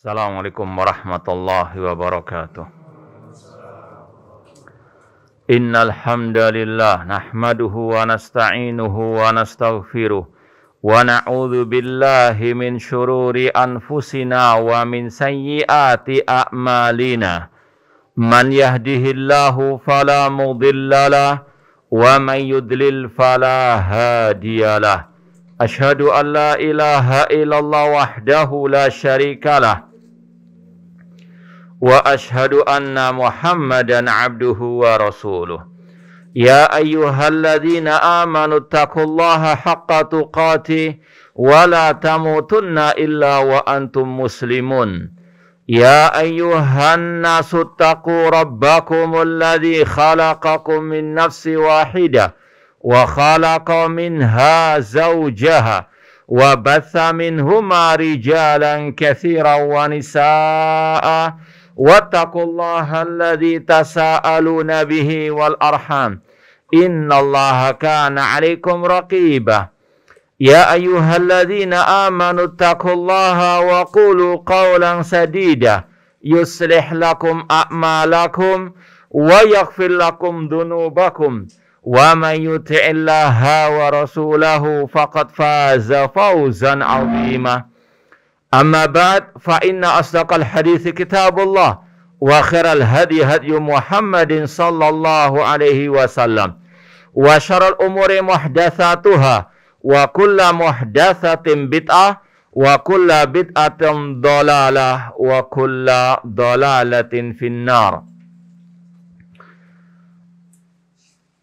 Assalamualaikum warahmatullahi wabarakatuh. Innal hamdalillah nahmaduhu wa nasta'inuhu wa nastaghfiruh wa na'udzu billahi min syururi anfusina wa min sayyiati a'malina. Man yahdihillahu fala mudhillalah wa man yudlil fala hadiyalah. Asyhadu an la ilaha illallah wahdahu la syarikalah wa asyhadu anna Muhammadan abduhu wa rasuluh. Ya ayyuhalladzina amanu taqullaha haqqa tuqatih wa la tamutunna illa wa antum muslimun. Ya ayyuhan nasu taqu rabbakumul ladzi khalaqakum min nafsin wahidah wa khalaqa minha zawjaha wa batha minhuma rijalan katsiran wa nisaa'a wattaqullaha alladzi tasaaluna bihi wal arham innallaha kana 'alaikum raqiba. Ya ayyuhalladzina amanu taqullaha wa qulu qawlan sadida yuslih lakum a'malakum wa yaghfir lakum dhunubakum wa man yuti'illaha wa rasulahu faqad faza fawzan 'azima. Amma ba'd, fa inna asdaqal hadithi kitabullah wa khairal hadi hadyu Muhammadin sallallahu alaihi wasallam wa syarrul umuri muhdatsatuha wa kullu muhdatsatin bid'ah wa kullu bid'atin dhalalah wa kullu dhalalatin finnar.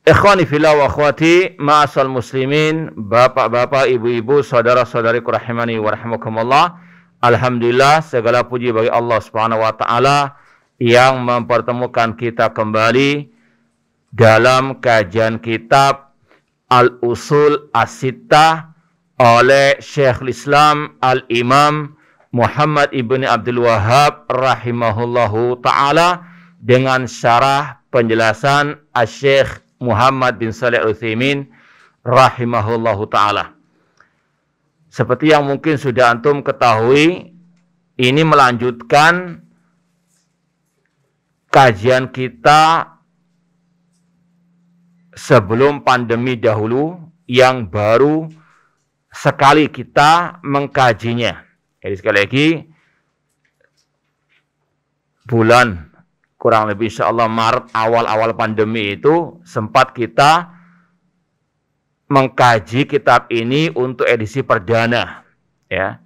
Ikhwani fillah wa akhwati ma'asal muslimin, bapak-bapak, ibu-ibu, saudara-saudariku rahimani wa rahimakumullah. Alhamdulillah, segala puji bagi Allah Subhanahu wa taala yang mempertemukan kita kembali dalam kajian kitab Al-Usul As-Sittah oleh Syekhul Islam Al-Imam Muhammad ibn Abdul Wahhab rahimahullahu taala dengan syarah penjelasan Asy-Syaikh Muhammad bin Shalih Al-Utsaimin rahimahullahu taala. Seperti yang mungkin sudah antum ketahui, ini melanjutkan kajian kita sebelum pandemi dahulu yang baru sekali kita mengkajinya. Jadi sekali lagi, bulan kurang lebih insyaallah Maret awal-awal pandemi itu sempat kita mengkaji kitab ini untuk edisi perdana, ya.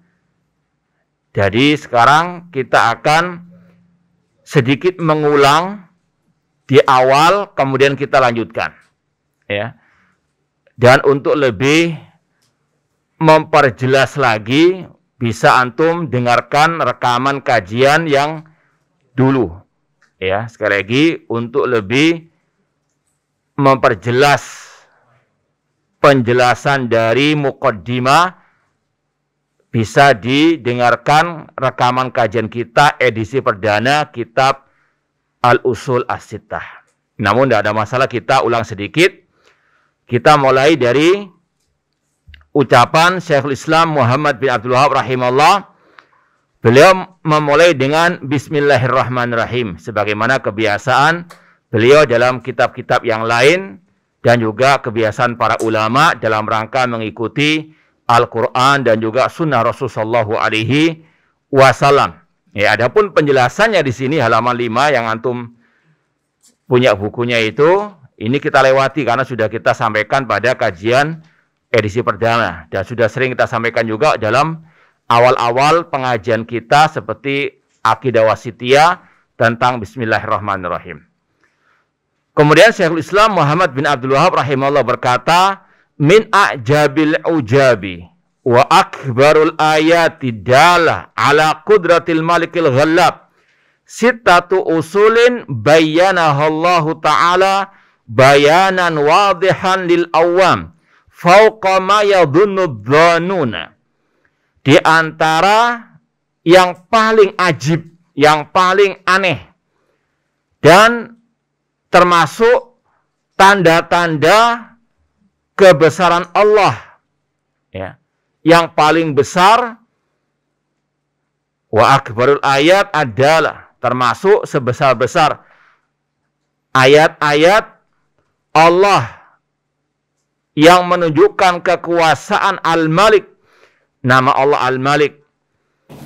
Jadi sekarang kita akan sedikit mengulang di awal, kemudian kita lanjutkan, ya. Dan untuk lebih memperjelas lagi, bisa antum dengarkan rekaman kajian yang dulu, ya. Sekali lagi untuk lebih memperjelas penjelasan dari muqaddimah, bisa didengarkan rekaman kajian kita edisi perdana kitab Al-Usul As-Sittah. Namun tidak ada masalah, kita ulang sedikit. Kita mulai dari ucapan Syekhul Islam Muhammad bin Abdul Wahhab rahimahullah. Beliau memulai dengan Bismillahirrahmanirrahim, sebagaimana kebiasaan beliau dalam kitab-kitab yang lain dan juga kebiasaan para ulama dalam rangka mengikuti Al-Quran dan juga Sunnah Rasulullah SAW. Ya, adapun penjelasannya di sini halaman 5 yang antum punya bukunya itu, ini kita lewati karena sudah kita sampaikan pada kajian edisi perdana dan sudah sering kita sampaikan juga dalam awal-awal pengajian kita seperti Aqidah Wasithiyah tentang Bismillahirrahmanirrahim. Kemudian Syekhul Islam Muhammad bin Abdul Wahhab rahimahullah berkata, min a'jabil ujabi wa akbarul ayati dala ala qudratil malikil ghallab sittatu usulin bayyanahallahu ta'ala bayanan wadihan lil awam fauqa ma yadhunnu dhanuna. Di antara yang paling ajib, yang paling aneh dan termasuk tanda-tanda kebesaran Allah, ya, yang paling besar, Wa akbarul ayat adalah termasuk sebesar-besar ayat-ayat Allah yang menunjukkan kekuasaan Al-Malik. Nama Allah Al-Malik.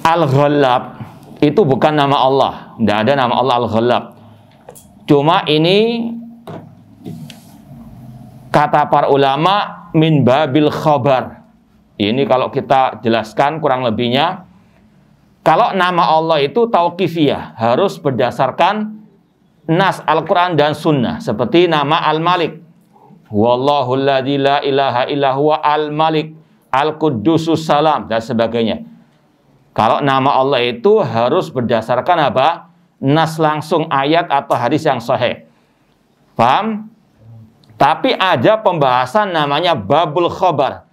Al-Ghallab itu bukan nama Allah. Tidak ada nama Allah Al-Ghallab. Cuma ini kata para ulama min babil khabar. Ini kalau kita jelaskan kurang lebihnya, kalau nama Allah itu tauqifiyah, harus berdasarkan nas Al-Quran dan Sunnah. Seperti nama Al-Malik. Wallahu alladzi la ilaha illa huwa Al-Malik, Al-Quddusus Salam, dan sebagainya. Kalau nama Allah itu harus berdasarkan apa? Nas langsung, ayat atau hadis yang sahih. Paham? Tapi ada pembahasan namanya babul khabar.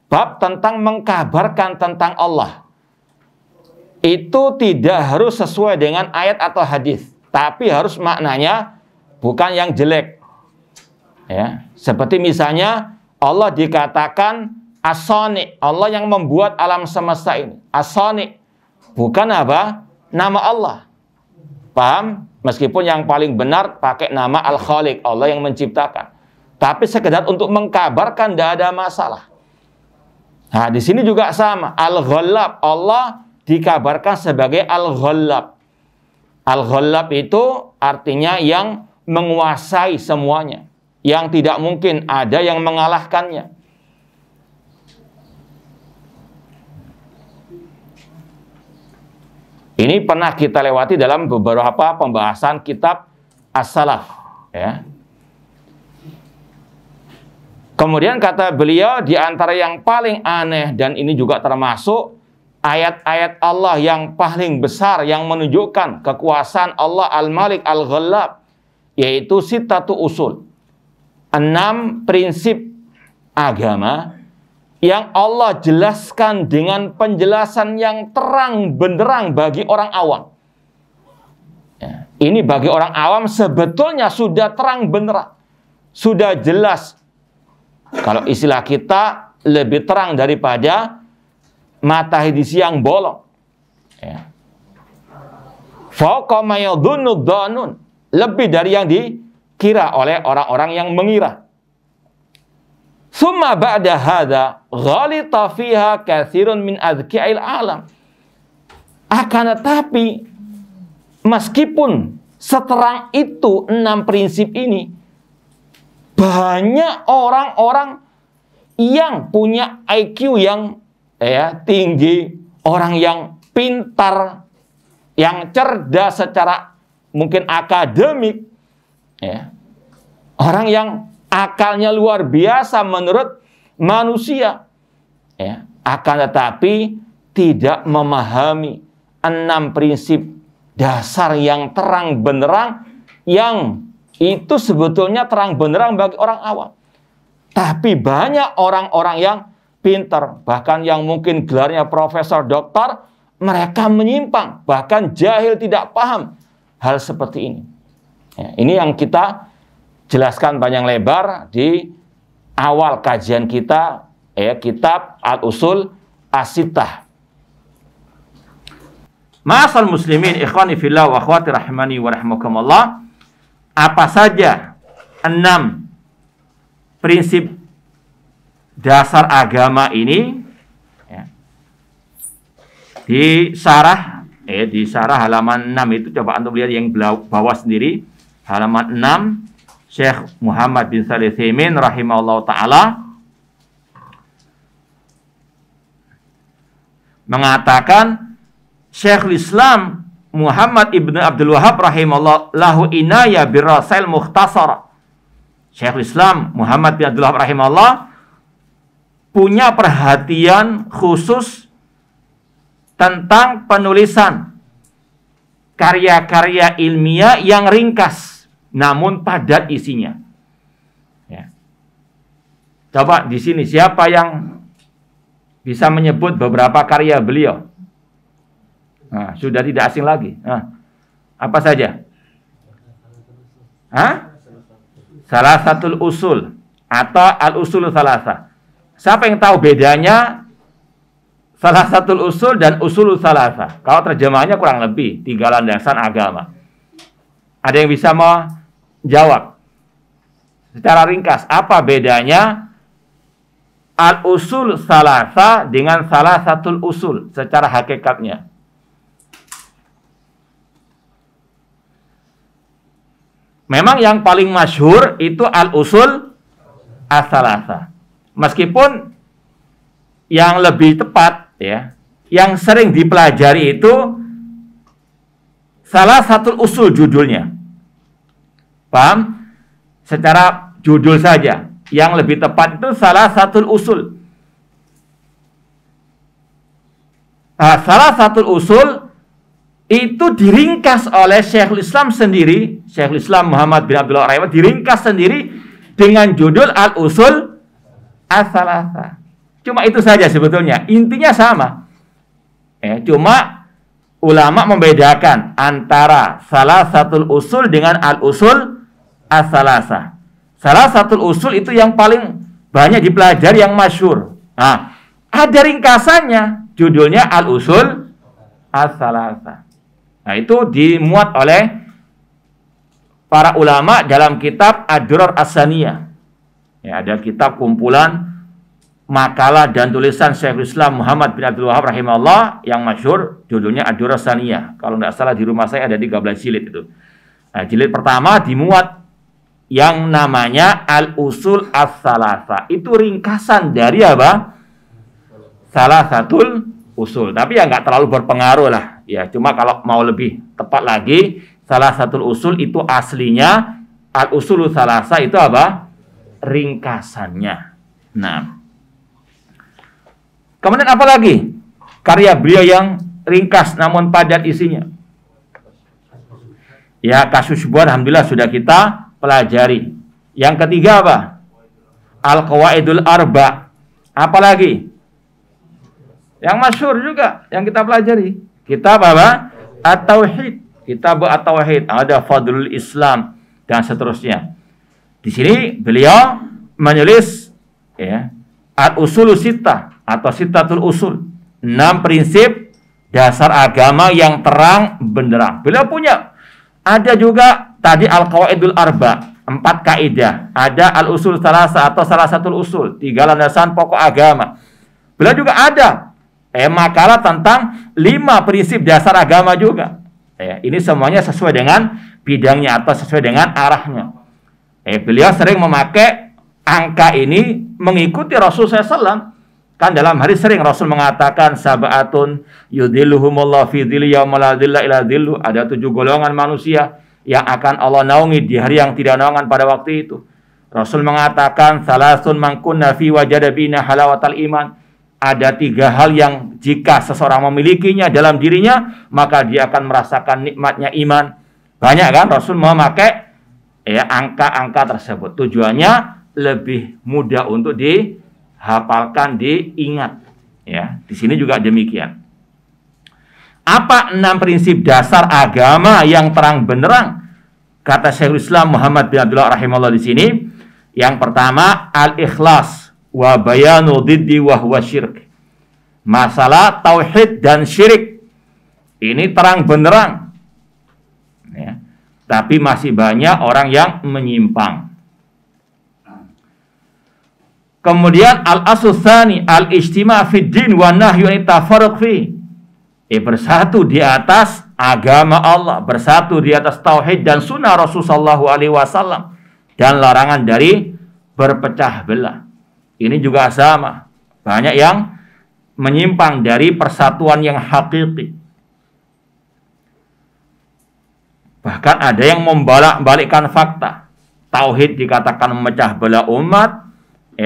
Bab tentang mengkabarkan tentang Allah. Itu tidak harus sesuai dengan ayat atau hadis, tapi harus maknanya bukan yang jelek. Ya, seperti misalnya Allah dikatakan As-Sani, Allah yang membuat alam semesta ini. As-Sani bukan apa? Nama Allah. Paham? Meskipun yang paling benar pakai nama Al-Khaliq, Allah yang menciptakan. Tapi sekedar untuk mengkabarkan tidak ada masalah. Nah, di sini juga sama. Al-Ghallab, Allah dikabarkan sebagai Al-Ghallab. Al-Ghallab itu artinya yang menguasai semuanya, yang tidak mungkin ada yang mengalahkannya. Ini pernah kita lewati dalam beberapa pembahasan kitab As-Salaf, ya. Kemudian kata beliau, di antara yang paling aneh, dan ini juga termasuk ayat-ayat Allah yang paling besar yang menunjukkan kekuasaan Allah Al-Malik Al-Ghallab, yaitu sittatu usul, 6 prinsip agama yang Allah jelaskan dengan penjelasan yang terang benderang bagi orang awam. Ya, ini bagi orang awam sebetulnya sudah terang benderang, sudah jelas. Kalau istilah kita, lebih terang daripada matahari di siang bolong. Ya. Fauqa ma yadhunnu dhanun, lebih dari yang dikira oleh orang-orang yang mengira. Summa ba'da hadza ghalita fiha katsirun min adzki'il alam. Akan tetapi meskipun seterang itu 6 prinsip ini, banyak orang-orang yang punya IQ yang tinggi, orang yang pintar, yang cerdas secara mungkin akademik, ya. Orang yang akalnya luar biasa menurut manusia, ya. Akan tetapi tidak memahami 6 prinsip dasar yang terang benderang, yang itu sebetulnya terang benderang bagi orang awam. Tapi banyak orang-orang yang pintar, bahkan yang mungkin gelarnya profesor, doktor, mereka menyimpang, bahkan jahil, tidak paham hal seperti ini. Ya, ini yang kita jelaskan panjang lebar di awal kajian kita, ya, kitab Al-Usul As-Sittah. Ma'asal muslimin, ikhwani fillah wa akhwati rahimani wa rahimakumullah. Apa saja 6 prinsip dasar agama ini, ya, di sarah halaman 6 itu, coba antum lihat yang bawah sendiri, halaman 6, Syekh Muhammad bin Shalih Al-Utsaimin rahimahullah ta'ala mengatakan, Syekhul Islam Muhammad ibn Abdul Wahhab rahimahullah lahu inaya birasail mukhtasara. Syekhul Islam Muhammad bin Abdul Wahhab rahimahullah punya perhatian khusus tentang penulisan karya-karya ilmiah yang ringkas namun padat isinya. Ya. Coba di sini siapa yang bisa menyebut beberapa karya beliau? Nah, sudah tidak asing lagi. Nah, apa saja? Salasatul usul atau al-usul salasa. Siapa yang tahu bedanya Salasatul usul dan usulul salasa. Kalau terjemahannya kurang lebih 3 landasan agama. Ada yang bisa menjawab secara ringkas apa bedanya al-usul salasa dengan salasatul usul secara hakikatnya? Memang yang paling masyhur itu al-usul as-salasa. Meskipun yang lebih tepat ya, yang sering dipelajari itu salasatul usul judulnya. Paham? Secara judul saja. Yang lebih tepat itu salasatul usul. Nah, salasatul usul itu diringkas oleh Syekhul Islam sendiri, Syekhul Islam Muhammad bin Abdul Wahab diringkas sendiri dengan judul Al-Usul As-Salasa. Cuma itu saja sebetulnya, intinya sama. Cuma ulama membedakan antara salasatul usul dengan Al-Usul As-Salasa. Salasatul usul itu yang paling banyak dipelajari, yang masyhur. Nah, ada ringkasannya, judulnya Al-Usul As-Salasa. Nah, itu dimuat oleh para ulama dalam kitab Ad-Durar As-Saniyah. Ya, ada kitab kumpulan makalah dan tulisan Syekhul Islam Muhammad bin Abdul Wahab rahimahullah yang masyhur, judulnya Ad-Durar As-Saniyah. Kalau tidak salah di rumah saya ada 13 jilid itu. Nah, jilid pertama dimuat yang namanya Al-Usul As-Salasa. Itu ringkasan dari apa? Salasatul usul. Tapi ya nggak terlalu berpengaruh lah. Ya, cuma kalau mau lebih tepat lagi, salasatul usul itu aslinya Al-Usulul Salasa itu apa? Ringkasannya. Nah, kemudian apa lagi? Karya beliau yang ringkas namun padat isinya. Ya, kasus syubhat alhamdulillah sudah kita pelajari. Yang ketiga apa? Al-Qawaidul Arba. Apa lagi? Yang masyhur juga yang kita pelajari. Kitab apa? At-Tauhid. Kitab At-Tauhid. Ada Fadlul Islam dan seterusnya. Di sini beliau menulis ya, Al-Usulus Sittah atau Sittatul Usul. 6 prinsip dasar agama yang terang benderang. Beliau punya. Ada juga tadi Al-Qawaidul Arba, 4 kaidah. Ada Al-Usul Salasa atau Salasatul Usul, 3 landasan pokok agama. Beliau juga ada makalah tentang 5 prinsip dasar agama juga. Ini semuanya sesuai dengan bidangnya atau sesuai dengan arahnya. Beliau sering memakai angka ini mengikuti Rasul SAW. Kan dalam hadis sering Rasul mengatakan sab'atun yudhilluhumullah fi dhilli yauma la dhilla illa dhillu. Ada 7 golongan manusia yang akan Allah naungi di hari yang tidak naungan pada waktu itu. Rasul mengatakan salasun man kunna fi wajada bina halawatal iman. Ada 3 hal yang jika seseorang memilikinya dalam dirinya, maka dia akan merasakan nikmatnya iman. Banyak kan Rasul memakai angka-angka tersebut. Tujuannya lebih mudah untuk dihafalkan, diingat. Ya, di sini juga demikian. Apa 6 prinsip dasar agama yang terang benderang? Kata Syekhul Islam Muhammad bin Abdullah rahimahullah di sini, yang pertama al-ikhlas wa bayanu diddi wa huwa syirk. Masalah tauhid dan syirik ini terang benderang. Ya. Tapi masih banyak orang yang menyimpang. Kemudian al-aslu tsani al-ijtima' fid din wa nahyu an tafarruq fi. Bersatu di atas agama Allah, bersatu di atas tauhid dan sunnah Rasulullah SAW, dan larangan dari berpecah belah. Ini juga sama. Banyak yang menyimpang dari persatuan yang hakiki. Bahkan ada yang membolak-balikkan fakta. Tauhid dikatakan memecah belah umat,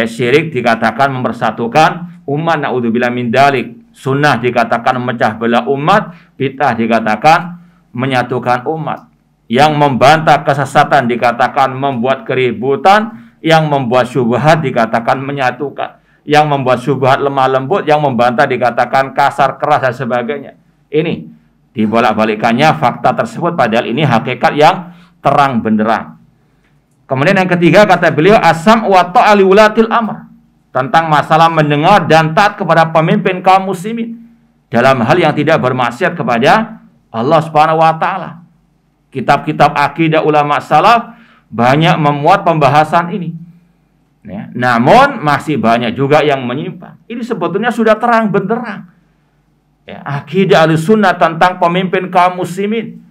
syirik dikatakan mempersatukan umat, naudzubillah min dzalik. Sunnah dikatakan memecah belah umat, bid'ah dikatakan menyatukan umat. Yang membantah kesesatan dikatakan membuat keributan, yang membuat syubhat dikatakan menyatukan, yang membuat syubhat lemah lembut, yang membantah dikatakan kasar keras dan sebagainya. Ini dibolak-balikannya fakta tersebut, padahal ini hakikat yang terang benderang. Kemudian yang ketiga kata beliau asam wa ta'ali ulatil amr. tentang masalah mendengar dan taat kepada pemimpin kaum muslimin dalam hal yang tidak bermaksiat kepada Allah Subhanahu wa taala. Kitab-kitab akidah ulama salaf banyak memuat pembahasan ini. Ya, namun masih banyak juga yang menyimpang. Ini sebetulnya sudah terang benderang. Ya, akidah Ahlussunnah tentang pemimpin kaum muslimin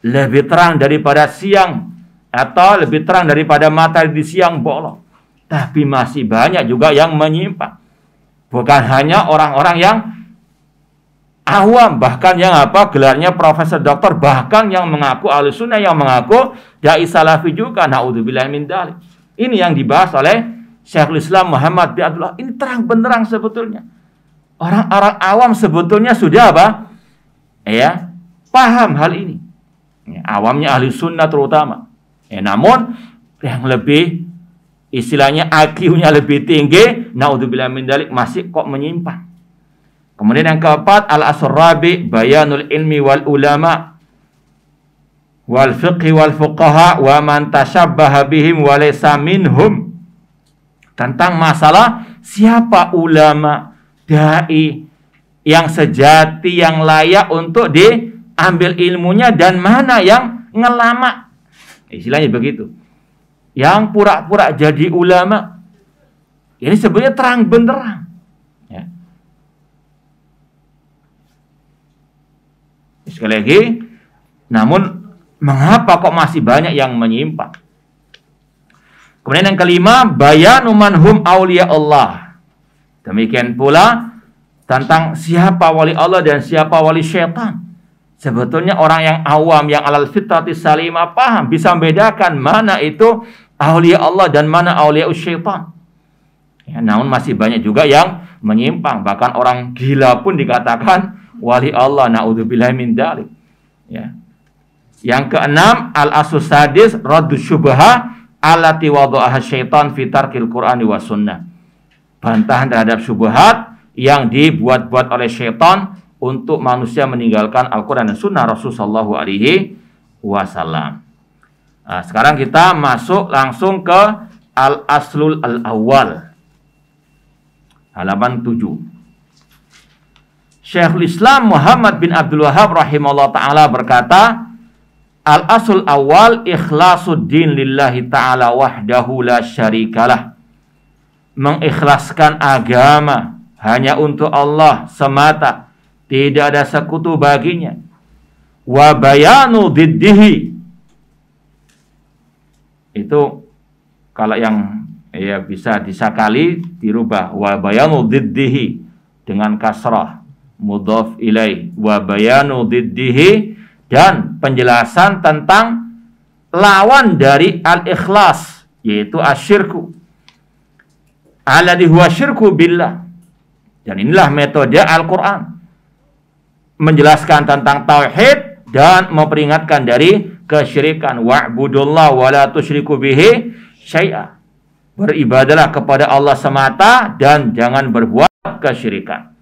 lebih terang daripada siang, atau lebih terang daripada matahari di siang bolong. Tapi masih banyak juga yang menyimpang. Bukan hanya orang-orang yang awam, bahkan yang gelarnya profesor, doktor, bahkan yang mengaku Ahlussunnah, yang mengaku dai salafi juga. Naudzubillah min dzalik. Ini yang dibahas oleh Syekhul Islam Muhammad bin Abdullah. Ini terang benderang sebetulnya. Orang-orang awam sebetulnya sudah ya, paham hal ini. Ya, awamnya Ahlussunnah terutama. Ya, namun yang lebih istilahnya IQ-nya lebih tinggi, naudzubillah min dzalik, masih kok menyimpang. Kemudian yang keempat, al-asr rabi bayanul ilmi wal ulama wal fiqhi wal fuqaha wa man tashabbaha bihim wa laysa minhum. Tentang masalah siapa ulama, dai yang sejati, yang layak untuk diambil ilmunya, dan mana yang ngelama. Istilahnya begitu. Yang pura-pura jadi ulama. Ini sebenarnya terang benderang. Ya. Sekali lagi, namun mengapa kok masih banyak yang menyimpang? Kemudian yang kelima, bayanu manhum auliya Allah. Demikian pula tentang siapa wali Allah dan siapa wali syaitan. Sebetulnya orang yang awam, yang alal fitrati salimah, paham, bisa membedakan mana itu aulia Allah dan mana aulia syaitan. Ya, namun masih banyak juga yang menyimpang. Bahkan orang gila pun dikatakan wali Allah. Naudzubillah min dzalik. Ya. Yang keenam, al-asus sadis raddu syubha allati wada'aha syaitan fi tarkil Qur'ani wa sunnah. Bantahan terhadap syubhat yang dibuat-buat oleh syaitan untuk manusia meninggalkan Al-Quran dan Sunnah Rasulullah SAW. Nah, sekarang kita masuk langsung ke Al-Aslul Al-Awwal, halaman 7. Syekhul Islam Muhammad bin Abdul Wahhab rahimahullah ta'ala berkata, Al-Aslul Awwal ikhlasuddin lillahi ta'ala wahdahu la syarikalah. Mengikhlaskan agama hanya untuk Allah semata, tidak ada sekutu baginya. Wa bayanu diddihi. Itu kalau yang ya bisa disakali dirubah. Wa bayanu diddihi dengan kasrah mudhaf ilaih. Wa bayanu diddihi, dan penjelasan tentang lawan dari al-ikhlas, yaitu asyirku. Alladhi huwa syirku billah. Dan inilah metode Al-Quran, menjelaskan tentang tauhid dan memperingatkan dari kesyirikan. Wa'budullah wa la tusyriku bihi syai'a. Beribadalah kepada Allah semata dan jangan berbuat kesyirikan.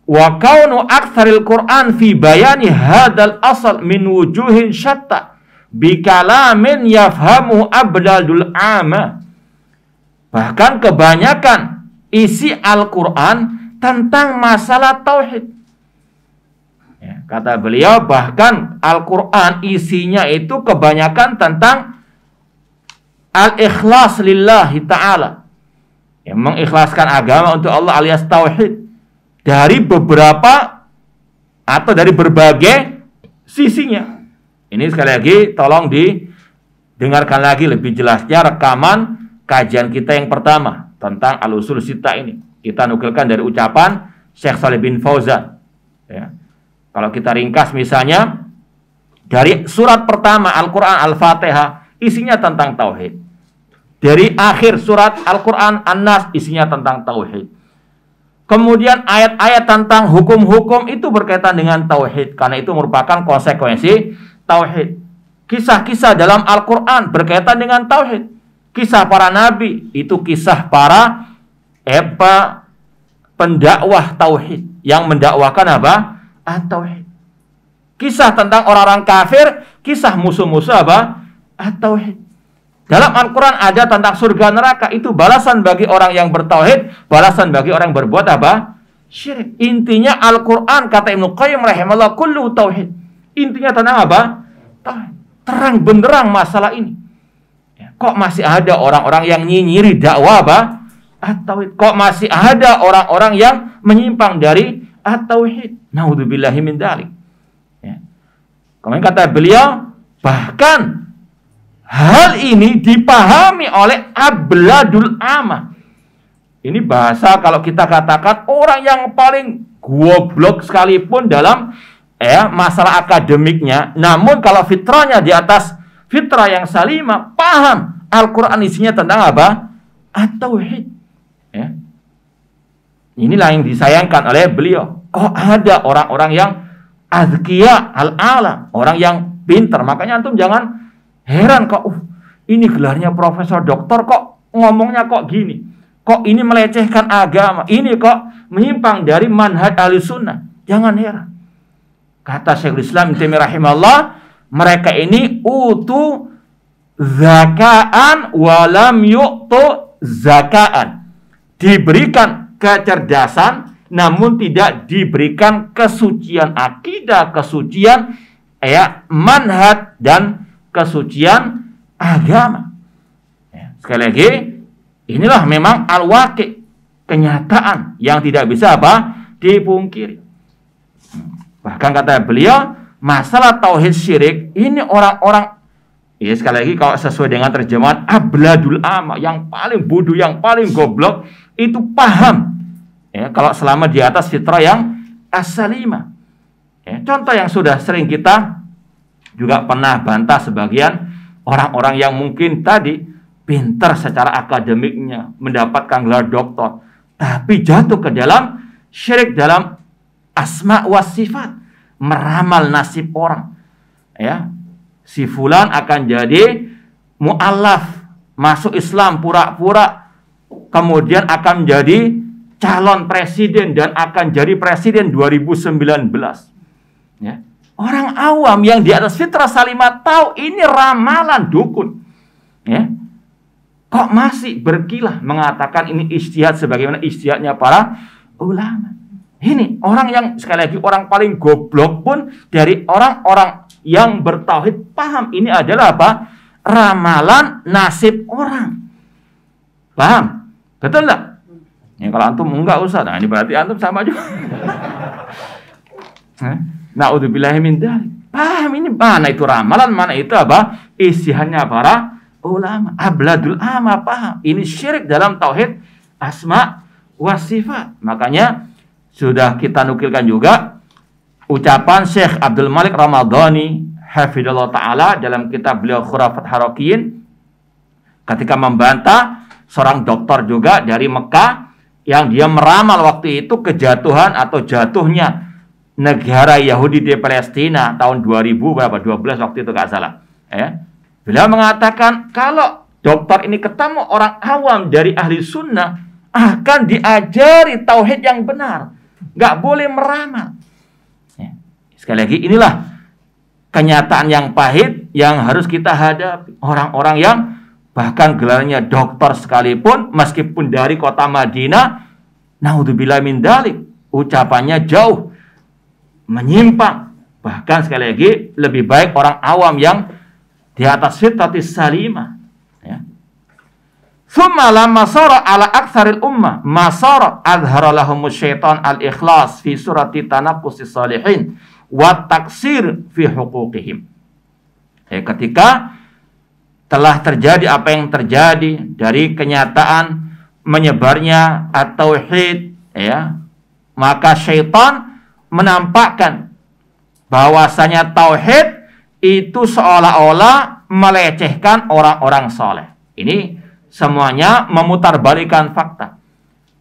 Wa kaunu aktsaril Qur'an fi bayani hadzal asal min wujuhin syatta bi kalamin yafhamu abdadul ama. Bahkan kebanyakan isi Al-Quran tentang masalah tauhid. Ya, kata beliau, bahkan Al-Quran isinya itu kebanyakan tentang al-ikhlas lillahi ta'ala, yang mengikhlaskan agama untuk Allah alias tauhid, dari beberapa atau dari berbagai sisinya. Ini sekali lagi tolong didengarkan lagi lebih jelasnya rekaman kajian kita yang pertama tentang al-usul sittah ini. Kita nukilkan dari ucapan Syekh Shalih bin Fauzan. Ya. Kalau kita ringkas misalnya, dari surat pertama Al-Quran Al-Fatihah isinya tentang tauhid. Dari akhir surat Al-Quran An-Nas isinya tentang tauhid. Kemudian ayat-ayat tentang hukum-hukum itu berkaitan dengan tauhid, karena itu merupakan konsekuensi tauhid. Kisah-kisah dalam Al-Quran berkaitan dengan tauhid. Kisah para nabi itu kisah para pendakwah tauhid yang mendakwakan apa? At-tauhid. Kisah tentang orang-orang kafir, kisah musuh-musuh apa? At-tauhid. Dalam Al-Quran ada tentang surga neraka. Itu balasan bagi orang yang bertauhid, balasan bagi orang yang berbuat apa? Syirik. Intinya Al-Quran, kata Ibnu Qayyim rahimahullah, kullu tauhid. Intinya tentang apa? Tauhid. Terang benderang masalah ini. Ya, kok masih ada orang-orang yang nyinyiri dakwah apa? At-tauhid. Kok masih ada orang-orang yang menyimpang dari at-tauhid? Naudzubillahi min dzalik. Ya. Kemudian kata beliau, bahkan hal ini dipahami oleh abladul amah. Ini bahasa kalau kita katakan orang yang paling goblok sekalipun dalam masalah akademiknya, namun kalau fitrahnya di atas fitrah yang salimah, paham Al-Quran isinya tentang apa? At-tauhid. Ya. Inilah yang disayangkan oleh beliau. Kok ada orang-orang yang azkiya al-alam, orang yang pintar. Makanya antum jangan heran kok, ini gelarnya profesor doktor kok ngomongnya kok gini. Kok ini melecehkan agama, ini kok menyimpang dari manhaj Ahlussunnah. Jangan heran. Kata Syekhul Islam Ibnu Taimiyah rahimahullah, mereka ini utu zakaan walam yu'tu zakaan. Diberikan kecerdasan namun tidak diberikan kesucian akidah, kesucian manhaj dan kesucian agama. Ya, sekali lagi, inilah memang al-waqi', kenyataan yang tidak bisa apa? Dipungkiri. Bahkan kata beliau, masalah tauhid syirik ini orang-orang, ya sekali lagi kalau sesuai dengan terjemahan abladul amah, yang paling bodoh, yang paling goblok itu paham. Ya, kalau selama di atas fitrah yang as-salimah. Ya, contoh yang sudah sering kita juga pernah bantah sebagian orang-orang yang mungkin tadi pintar secara akademiknya, mendapatkan gelar doktor, tapi jatuh ke dalam syirik dalam asma wa sifat, meramal nasib orang. Ya, si fulan akan jadi mu'allaf, masuk Islam pura-pura, kemudian akan menjadi calon presiden dan akan jadi presiden 2019. Ya. Orang awam yang di atas fitrah salimah tahu ini ramalan dukun. Ya. Kok masih berkilah mengatakan ini ijtihad sebagaimana ijtihadnya para ulama. Ini orang yang sekali lagi orang paling goblok pun dari orang-orang yang bertauhid paham ini adalah apa? Ramalan nasib orang. Paham? Betul enggak? Ya, kalau antum enggak usah. Nah, ini berarti antum sama juga. Na'udzubillahi min dzalik. Paham ini mana itu ramalan, mana itu apa? Isihannya para ulama. Abladul amah paham. Ini syirik dalam tauhid asma wa sifat. Makanya sudah kita nukilkan juga ucapan Syekh Abdul Malik Ramadhani hafidhullah ta'ala dalam kitab beliau Khurafat Harakiyin ketika membantah seorang dokter juga dari Mekah yang dia meramal waktu itu kejatuhan atau jatuhnya negara Yahudi di Palestina tahun 2012 waktu itu gak salah. Ya. Beliau mengatakan kalau dokter ini ketemu orang awam dari ahli sunnah akan diajari tauhid yang benar, gak boleh meramal. Ya. Sekali lagi inilah kenyataan yang pahit yang harus kita hadapi. Orang-orang yang bahkan gelarnya dokter sekalipun, meskipun dari kota Madinah, naudzubillahi min dzalik, ucapannya jauh menyimpang. Bahkan sekali lagi lebih baik orang awam yang di atas fitratis salimah. Ya. Tsumma lamma sara ala aktsaril ummah masara azhara lahumus syaitan al-ikhlas fi surati tanaffusis salihin wa taksir fi huquqihim. Ketika telah terjadi apa yang terjadi dari kenyataan menyebarnya at-tauhid, ya, maka syaitan menampakkan bahwasanya tauhid itu seolah-olah melecehkan orang-orang soleh. Ini semuanya memutarbalikan fakta.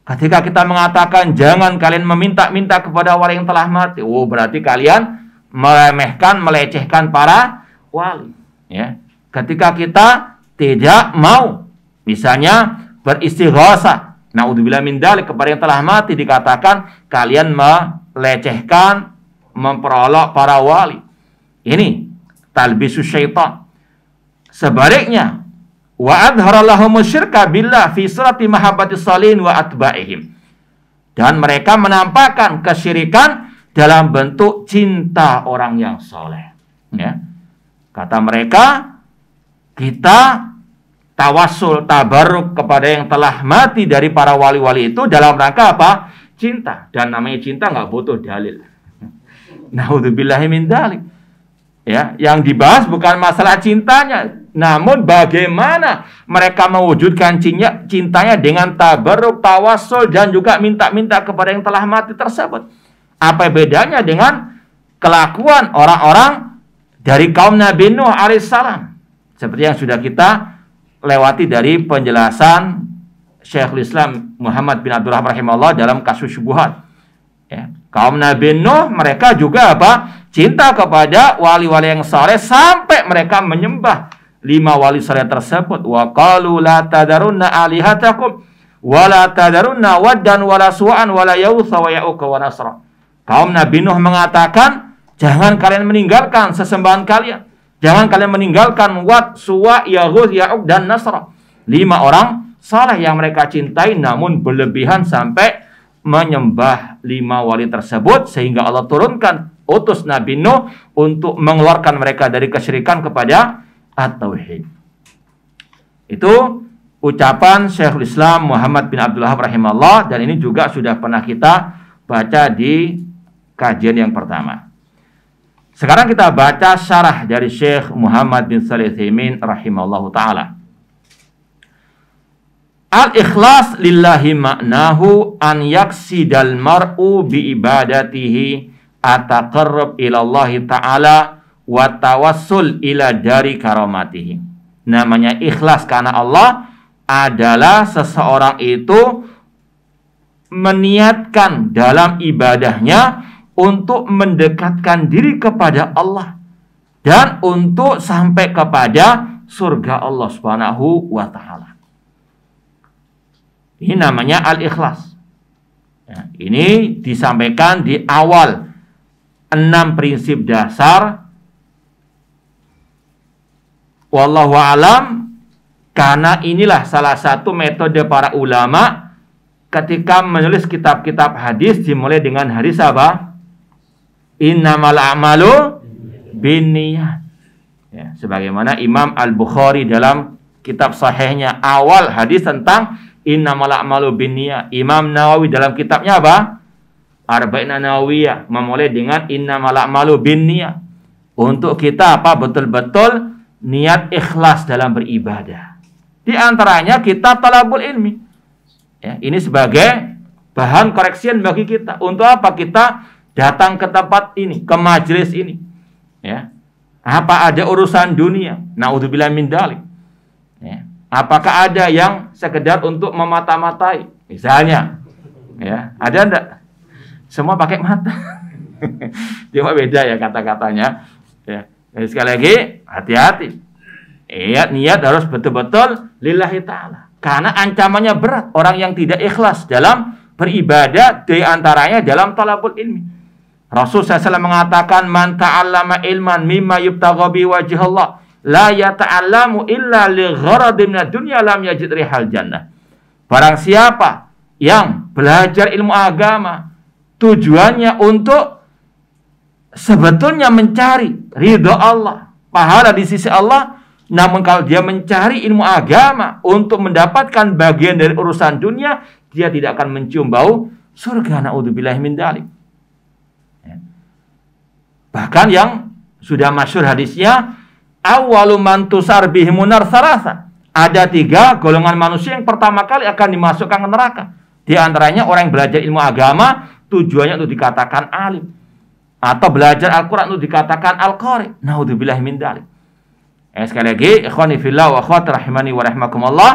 Ketika kita mengatakan jangan kalian meminta-minta kepada orang yang telah mati, berarti kalian meremehkan, melecehkan para wali. Ya. Ketika kita tidak mau, misalnya beristighosah, naudzubillah min dzalik, kepada yang telah mati, dikatakan kalian melecehkan, memperolok para wali. Ini talbisus syaitan. Sebaliknya, wa adhara lahum syirka billah fi surati mahabbati salihin wa atba'ihim. Dan mereka menampakkan kesyirikan dalam bentuk cinta orang yang soleh. Ya. Kata mereka, kita tawassul, tabarruk kepada yang telah mati dari para wali-wali itu dalam rangka apa? Cinta. Dan namanya cinta nggak butuh dalil. Naudzubillahi min dzalik. Ya, yang dibahas bukan masalah cintanya, namun bagaimana mereka mewujudkan cintanya dengan tabarruk, tawassul, dan juga minta-minta kepada yang telah mati tersebut. Apa bedanya dengan kelakuan orang-orang dari kaum Nabi Nuh alaihissalam? Seperti yang sudah kita lewati dari penjelasan Syekhul Islam Muhammad bin Abdul Wahhab rahimahullah dalam kasus syubhat. Ya, kaum Nabi Nuh mereka juga apa? Cinta kepada wali-wali yang saleh sampai mereka menyembah 5 wali saleh tersebut. Wa qalu la tadarunna alihatakum wa la tadarunna waddan wa la su'an wa la yautha wa ya'uqa wa nasra. Kaum Nabi Nuh mengatakan, jangan kalian meninggalkan sesembahan kalian. Jangan kalian meninggalkan Wad, Suwa, Yaghuz, Ya'uq, dan Nasra. 5 orang saleh yang mereka cintai namun berlebihan sampai menyembah 5 wali tersebut, sehingga Allah turunkan utus Nabi Nuh untuk mengeluarkan mereka dari kesyirikan kepada at-tauhid. Itu ucapan Syekhul Islam Muhammad bin Abdul Wahhab rahimahullah, dan ini juga sudah pernah kita baca di kajian yang pertama. Sekarang kita baca syarah dari Syekh Muhammad bin Shalih Al-Utsaimin rahimahullahu taala. Al-ikhlas lillahi maknahu an yaksidal mar'u bi ibadatihi ataqarrab ila Allah ta'ala wa tawassul ila dari karamatihi. Namanya ikhlas karena Allah adalah seseorang itu meniatkan dalam ibadahnya untuk mendekatkan diri kepada Allah dan untuk sampai kepada surga Allah Subhanahu wa taala. Ini namanya al-ikhlas. Ya, ini disampaikan di awal 6 prinsip dasar. Wallahu alam, karena inilah salah satu metode para ulama ketika menulis kitab-kitab hadis, dimulai dengan hadis apa? Innamal a'malu binniyat. Ya, sebagaimana Imam Al-Bukhari dalam kitab sahihnya awal hadis tentang innamal a'malu binniyat. Imam Nawawi dalam kitabnya apa? Arba'in Nawawiyah memulai dengan innamal a'malu binniyat. Untuk kita apa? Betul-betul niat ikhlas dalam beribadah. Di antaranya kita talabul ilmi. Ya, ini sebagai bahan koreksian bagi kita. Untuk apa kita datang ke tempat ini, ke majelis ini? Ya. Apa ada urusan dunia? Naudzubillah min dzalik. Ya. Apakah ada yang sekedar untuk memata-matai? Misalnya, ya, ada enggak? Semua pakai mata. Cuma beda ya kata-katanya. Ya. Jadi sekali lagi, hati-hati. Niat harus betul-betul lillahi ta'ala. Karena ancamannya berat. Orang yang tidak ikhlas dalam beribadah, di antaranya dalam talabul ilmi. Rasul SAW mengatakan, man ta'allama ilman mimma yubtagha bi wajhillah la yata'allamu illa li gharadin minad dunya lam yajid rihal jannah. Barang siapa yang belajar ilmu agama tujuannya untuk sebetulnya mencari ridho Allah, pahala di sisi Allah, namun kalau dia mencari ilmu agama untuk mendapatkan bagian dari urusan dunia, dia tidak akan mencium bau surga. Naudzubillahi min dzalik. Bahkan yang sudah masyhur hadisnya, awwalu man tusar bihimun nar salasa. Ada 3 golongan manusia yang pertama kali akan dimasukkan ke neraka. Di antaranya orang yang belajar ilmu agama tujuannya untuk dikatakan alim, atau belajar Al-Quran untuk dikatakan al-qari. Naudzubillahi min dzalik. Sekali lagi, ikhwani fillah wa akhwat rahimani wa rahimakumullah,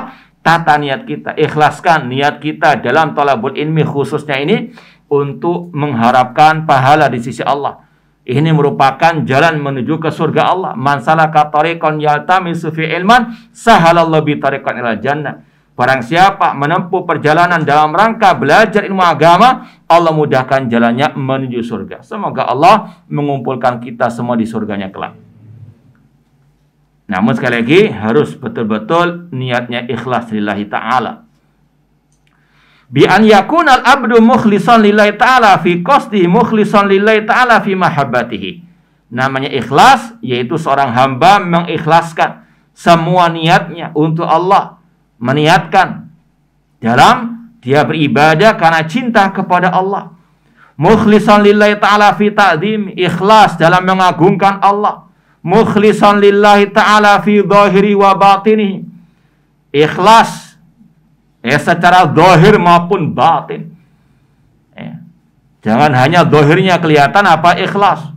tata niat kita, ikhlaskan niat kita dalam talabul ilmi khususnya ini untuk mengharapkan pahala di sisi Allah. Ini merupakan jalan menuju ke surga Allah. Man salaka tariqan yaltamisu fi ilman sahalallahu bi tariqan ilal jannah. Barang siapa menempuh perjalanan dalam rangka belajar ilmu agama, Allah mudahkan jalannya menuju surga. Semoga Allah mengumpulkan kita semua di surganya kelak. Namun sekali lagi harus betul-betul niatnya ikhlas lillahi ta'ala. Bi an yakunal abdu mukhlishan lillahi ta'ala fi qasdihi mukhlishan lillahi ta'ala fi mahabbatihi. Namanya ikhlas yaitu seorang hamba mengikhlaskan semua niatnya untuk Allah, meniatkan dalam dia beribadah karena cinta kepada Allah. Mukhlishan lillahi ta'ala fi ta'zim, ikhlas dalam mengagungkan Allah. Mukhlishan lillahi ta'ala fi dhahiri wa batinihi, ikhlas secara zahir maupun batin. Jangan hanya zahirnya kelihatan apa ikhlas.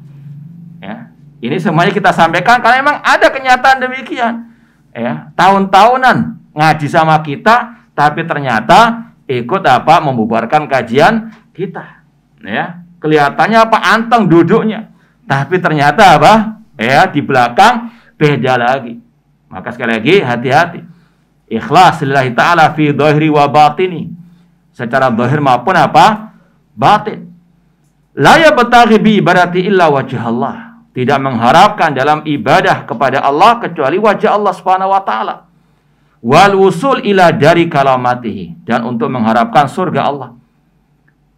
Ini semuanya kita sampaikan karena memang ada kenyataan demikian. Tahun-tahunan ngaji sama kita, tapi ternyata ikut apa membubarkan kajian kita. Kelihatannya apa anteng duduknya, tapi ternyata apa? Di belakang beda lagi. Maka sekali lagi hati-hati. Ikhlas lillahi ta'ala fi dhahiri wa batini, secara zahir maupun apa? Batin. La yabtaghi bi ibadati illa wajh Allah. Tidak mengharapkan dalam ibadah kepada Allah kecuali wajah Allah Subhanahu wa taala. Wal wusul ila dari kalamatihi, dan untuk mengharapkan surga Allah.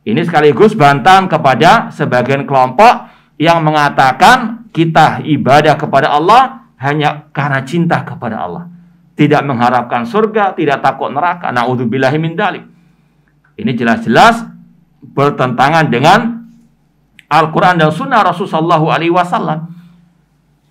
Ini sekaligus bantahan kepada sebagian kelompok yang mengatakan kita ibadah kepada Allah hanya karena cinta kepada Allah, tidak mengharapkan surga, tidak takut neraka. Na'udzubillahi min dzalik. Ini jelas-jelas bertentangan dengan Al-Quran dan Sunnah Rasulullah SAW.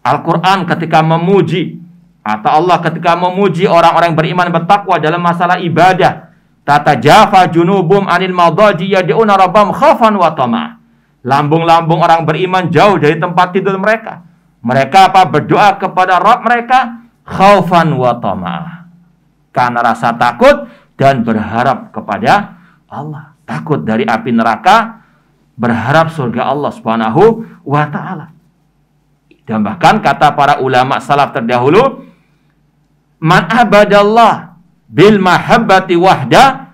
Al-Quran ketika memuji, atau Allah ketika memuji orang-orang beriman bertakwa dalam masalah ibadah, tatajafa junubum anil madaji yad'una rabbahum khaufan wa tama'. Lambung-lambung orang beriman jauh dari tempat tidur mereka. Mereka apa? Berdoa kepada Rabb mereka khaufan wa tama', karena rasa takut dan berharap kepada Allah. Takut dari api neraka, berharap surga Allah Subhanahu wa ta'ala. Dan bahkan kata para ulama salaf terdahulu, man abadallah bil mahabbati wahda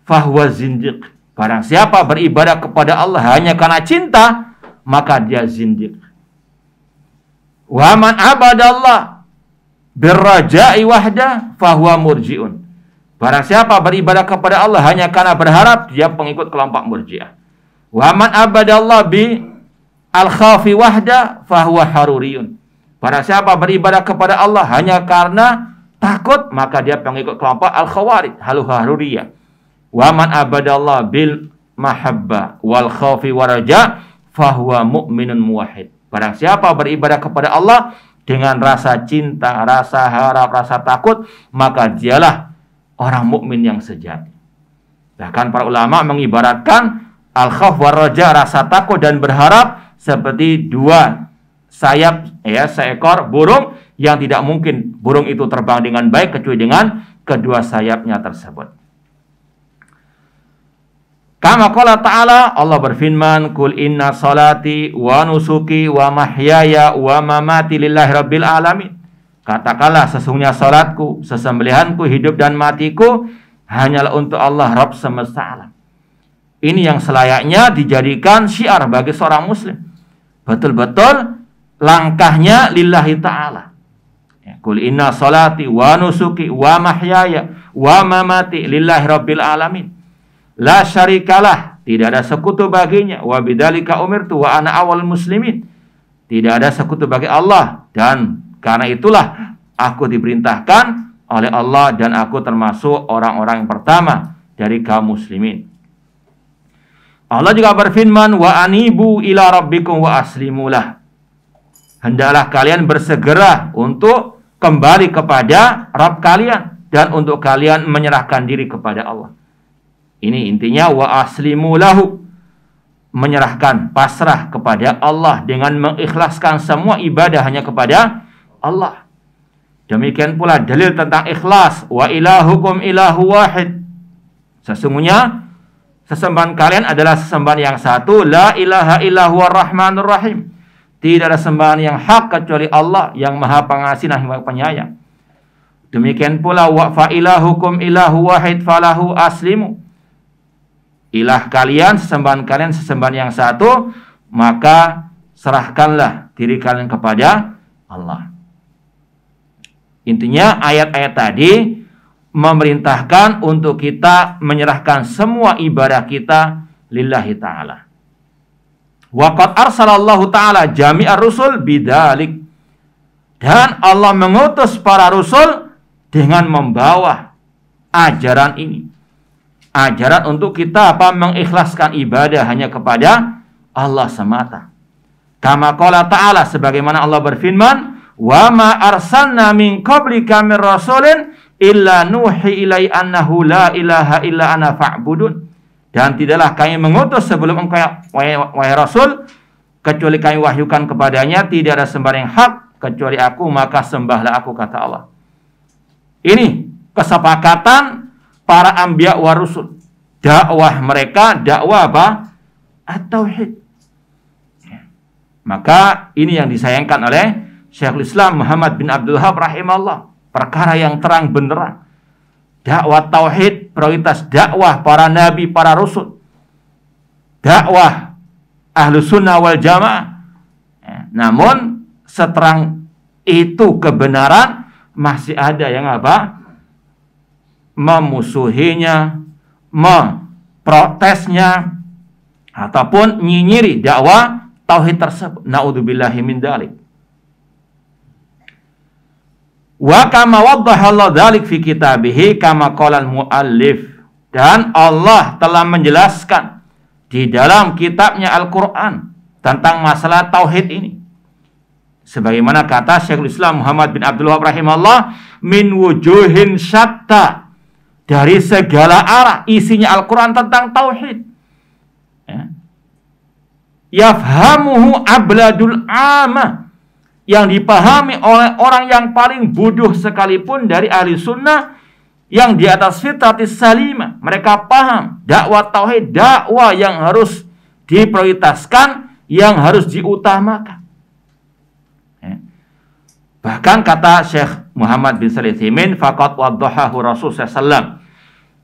fahuwa zindiq. Barang siapa beribadah kepada Allah hanya karena cinta, maka dia zindiq. Wa man abadallah birraja'i wahda fahuwa murji'un. Barang siapa beribadah kepada Allah hanya karena berharap, dia pengikut kelompok murji'ah. Wa man abadallah bi al-khawfi wahda fahuwa haruriyun. Barang siapa beribadah kepada Allah hanya karena takut, maka dia pengikut kelompok al-khawarij, haruriyah. Wa man abadallah bil mahabba wal khawfi waraja fahuwa mu'minun muwahhid. Barang siapa beribadah kepada Allah dengan rasa cinta, rasa harap, rasa takut, maka dialah orang mukmin yang sejati. Bahkan para ulama mengibaratkan al-khawf waraja, rasa takut dan berharap, seperti dua sayap seekor burung yang tidak mungkin burung itu terbang dengan baik kecuali dengan kedua sayapnya tersebut. Kama qala ta'ala, Allah berfirman, Qul inna salati wa nusuki wa mahyaya wa mamati lillahi rabbil alamin. Katakanlah, sesungguhnya salatku, sesembelihanku, hidup dan matiku hanyalah untuk Allah Rabb semesta alam. Ini yang selayaknya dijadikan syiar bagi seorang muslim. Betul-betul langkahnya lillahi ta'ala. Qul inna salati wa nusuki wa mahyaya wa mamati lillahi rabbil alamin. La syarikalah, tidak ada sekutu baginya. Wa bidzalika umirtu wa ana awal muslimin. Tidak ada sekutu bagi Allah, dan karena itulah aku diperintahkan oleh Allah dan aku termasuk orang-orang yang pertama dari kaum muslimin. Allah juga berfirman, wa anibu ila rabbikum wa aslimulah. Hendaklah kalian bersegera untuk kembali kepada Rabb kalian dan untuk kalian menyerahkan diri kepada Allah. Ini intinya wa aslimu lahu, menyerahkan, pasrah kepada Allah dengan mengikhlaskan semua ibadah hanya kepada Allah. Demikian pula dalil tentang ikhlas, wa ilahukum ilahu wahid. Sesungguhnya sesembahan kalian adalah sesembahan yang satu, la ilaha illahu ar-rahmanur rahim. Tidak ada sembahan yang hak kecuali Allah yang Maha Pengasih dan Maha Penyayang. Demikian pula wa fa ilahukum ilahu wahid falahu aslimu. Ilah kalian, sesembahan kalian sesembahan yang satu, maka serahkanlah diri kalian kepada Allah. Intinya ayat-ayat tadi memerintahkan untuk kita menyerahkan semua ibadah kita lillahi ta'ala. Wa qad arsalallahu ta'ala jami'ar rusul bidzalik. Dan Allah mengutus para rasul dengan membawa ajaran ini. Ajaran untuk kita mengikhlaskan ibadah hanya kepada Allah semata. Kama qala ta'ala, sebagaimana Allah berfirman, wa ma arsalna min qablika min rasulin illa nuhi ilai annahu la ilaha illa ana fa'budun. Dan tidaklah kami mengutus sebelum engkau wahai Rasul kecuali kami wahyukan kepadanya tidak ada sembarang hak kecuali aku, maka sembahlah aku, kata Allah. Ini kesepakatan para anbiya wa rusul. Dakwah mereka dakwah apa? At-tauhid. Maka ini yang disayangkan oleh Syekhul Islam Muhammad bin Abdul Wahhab rahimahullah. Perkara yang terang benderang. Dakwah tauhid, prioritas dakwah para nabi, para rasul. Dakwah Ahlus Sunnah wal Jamaah. Namun seterang itu kebenaran masih ada yang apa? Memusuhinya, memprotesnya, ataupun nyinyiri dakwah tauhid tersebut. Naudzubillahi min dzalik. Wa kama waddaha Allah dzalik fi kitabihi kama qala al-muallif. Dan Allah telah menjelaskan di dalam kitabnya Al-Qur'an tentang masalah tauhid ini. Sebagaimana kata Syekhul Islam Muhammad bin Abdul Wahhab rahimahullah, min wujuhin syatta, dari segala arah isinya Al-Qur'an tentang tauhid. Yafhamuhu abladul amah, yang dipahami oleh orang yang paling bodoh sekalipun dari ahli sunnah yang di atas fitratis salimah. Mereka paham dakwah tauhid, dakwah yang harus diprioritaskan, yang harus diutamakan. Bahkan kata Syekh Muhammad bin Shalih Al-Utsaimin, faqad waddahahu Rasul sallallahu,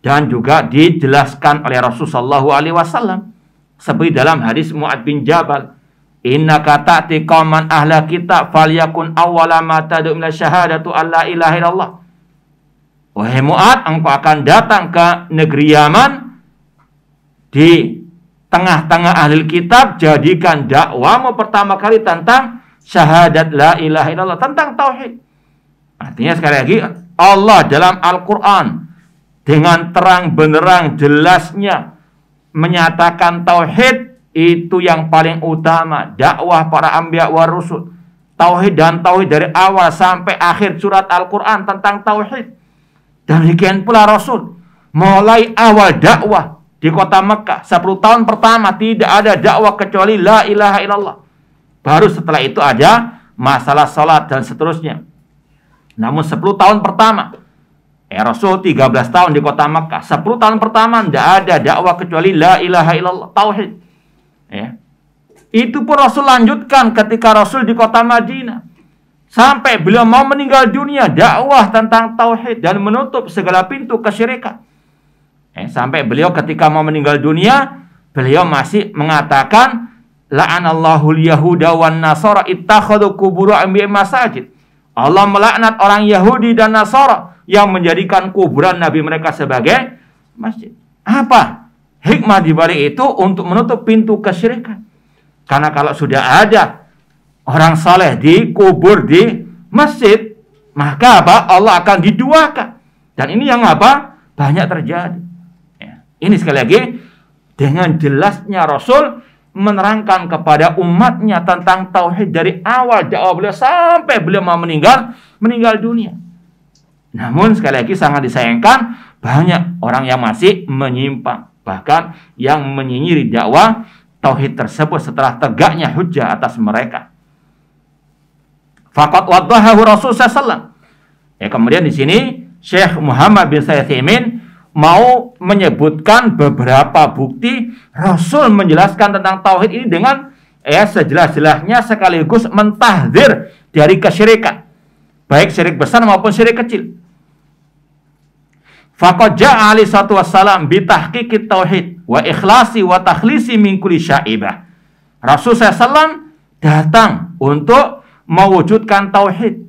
dan juga dijelaskan oleh Rasulullah SAW seperti dalam hadis Mu'adz bin Jabal, innaka ta'ti qauman ahla kitab falyakun awwala ma tad'u ila syahadatu alla ilaha illallah. Wahai Mu'adz, engkau akan datang ke negeri Yaman, di tengah-tengah ahli kitab, jadikan dakwamu pertama kali tentang syahadat la ilaha illallah, tentang tauhid. Artinya sekali lagi, Allah dalam Al-Quran dengan terang benderang jelasnya menyatakan tauhid itu yang paling utama. Dakwah para anbiya wa rusul, tauhid dan tauhid dari awal sampai akhir surat Al-Quran tentang tauhid. Dan demikian pula Rasul mulai awal dakwah di kota Mekah 10 tahun pertama tidak ada dakwah kecuali la ilaha illallah. Baru setelah itu ada masalah salat dan seterusnya. Namun 10 tahun pertama Rasul 13 tahun di kota Mekah, 10 tahun pertama tidak ada dakwah kecuali la ilaha illallah, tauhid. Itu pun Rasul lanjutkan ketika Rasul di kota Madinah. Sampai beliau mau meninggal dunia, dakwah tentang tauhid dan menutup segala pintu kesyirikan. Sampai beliau ketika mau meninggal dunia, beliau masih mengatakan, la'anallahu al-yahuda wan nasara ittakhadhu qubur anbiya masajid. Allah melaknat orang Yahudi dan Nasara yang menjadikan kuburan nabi mereka sebagai masjid. Apa hikmah di balik itu? Untuk menutup pintu kesyirikan. Karena kalau sudah ada orang saleh dikubur di masjid, maka apa? Allah akan diduakan. Dan ini yang apa? Banyak terjadi. Ini sekali lagi dengan jelasnya Rasul menerangkan kepada umatnya tentang tauhid dari awal dakwah beliau sampai beliau mau meninggal dunia. Namun sekali lagi sangat disayangkan, banyak orang yang masih menyimpang, bahkan yang menyinyiri dakwah tauhid tersebut setelah tegaknya hujjah atas mereka. Faqad waddahahu Rasul sallallahu. Kemudian di sini Syekh Muhammad bin Shalih Al-Utsaimin mau menyebutkan beberapa bukti Rasul menjelaskan tentang tauhid ini dengan sejelas-jelasnya, sekaligus mentahdzir dari kesyirikan, baik syirik besar maupun syirik kecil. Faqad ja'a alaihi salatu wassalam bi tahqiqit tauhid wa ikhlasi wa takhlisi min kulli syaibah. Rasul SAW datang untuk mewujudkan tauhid,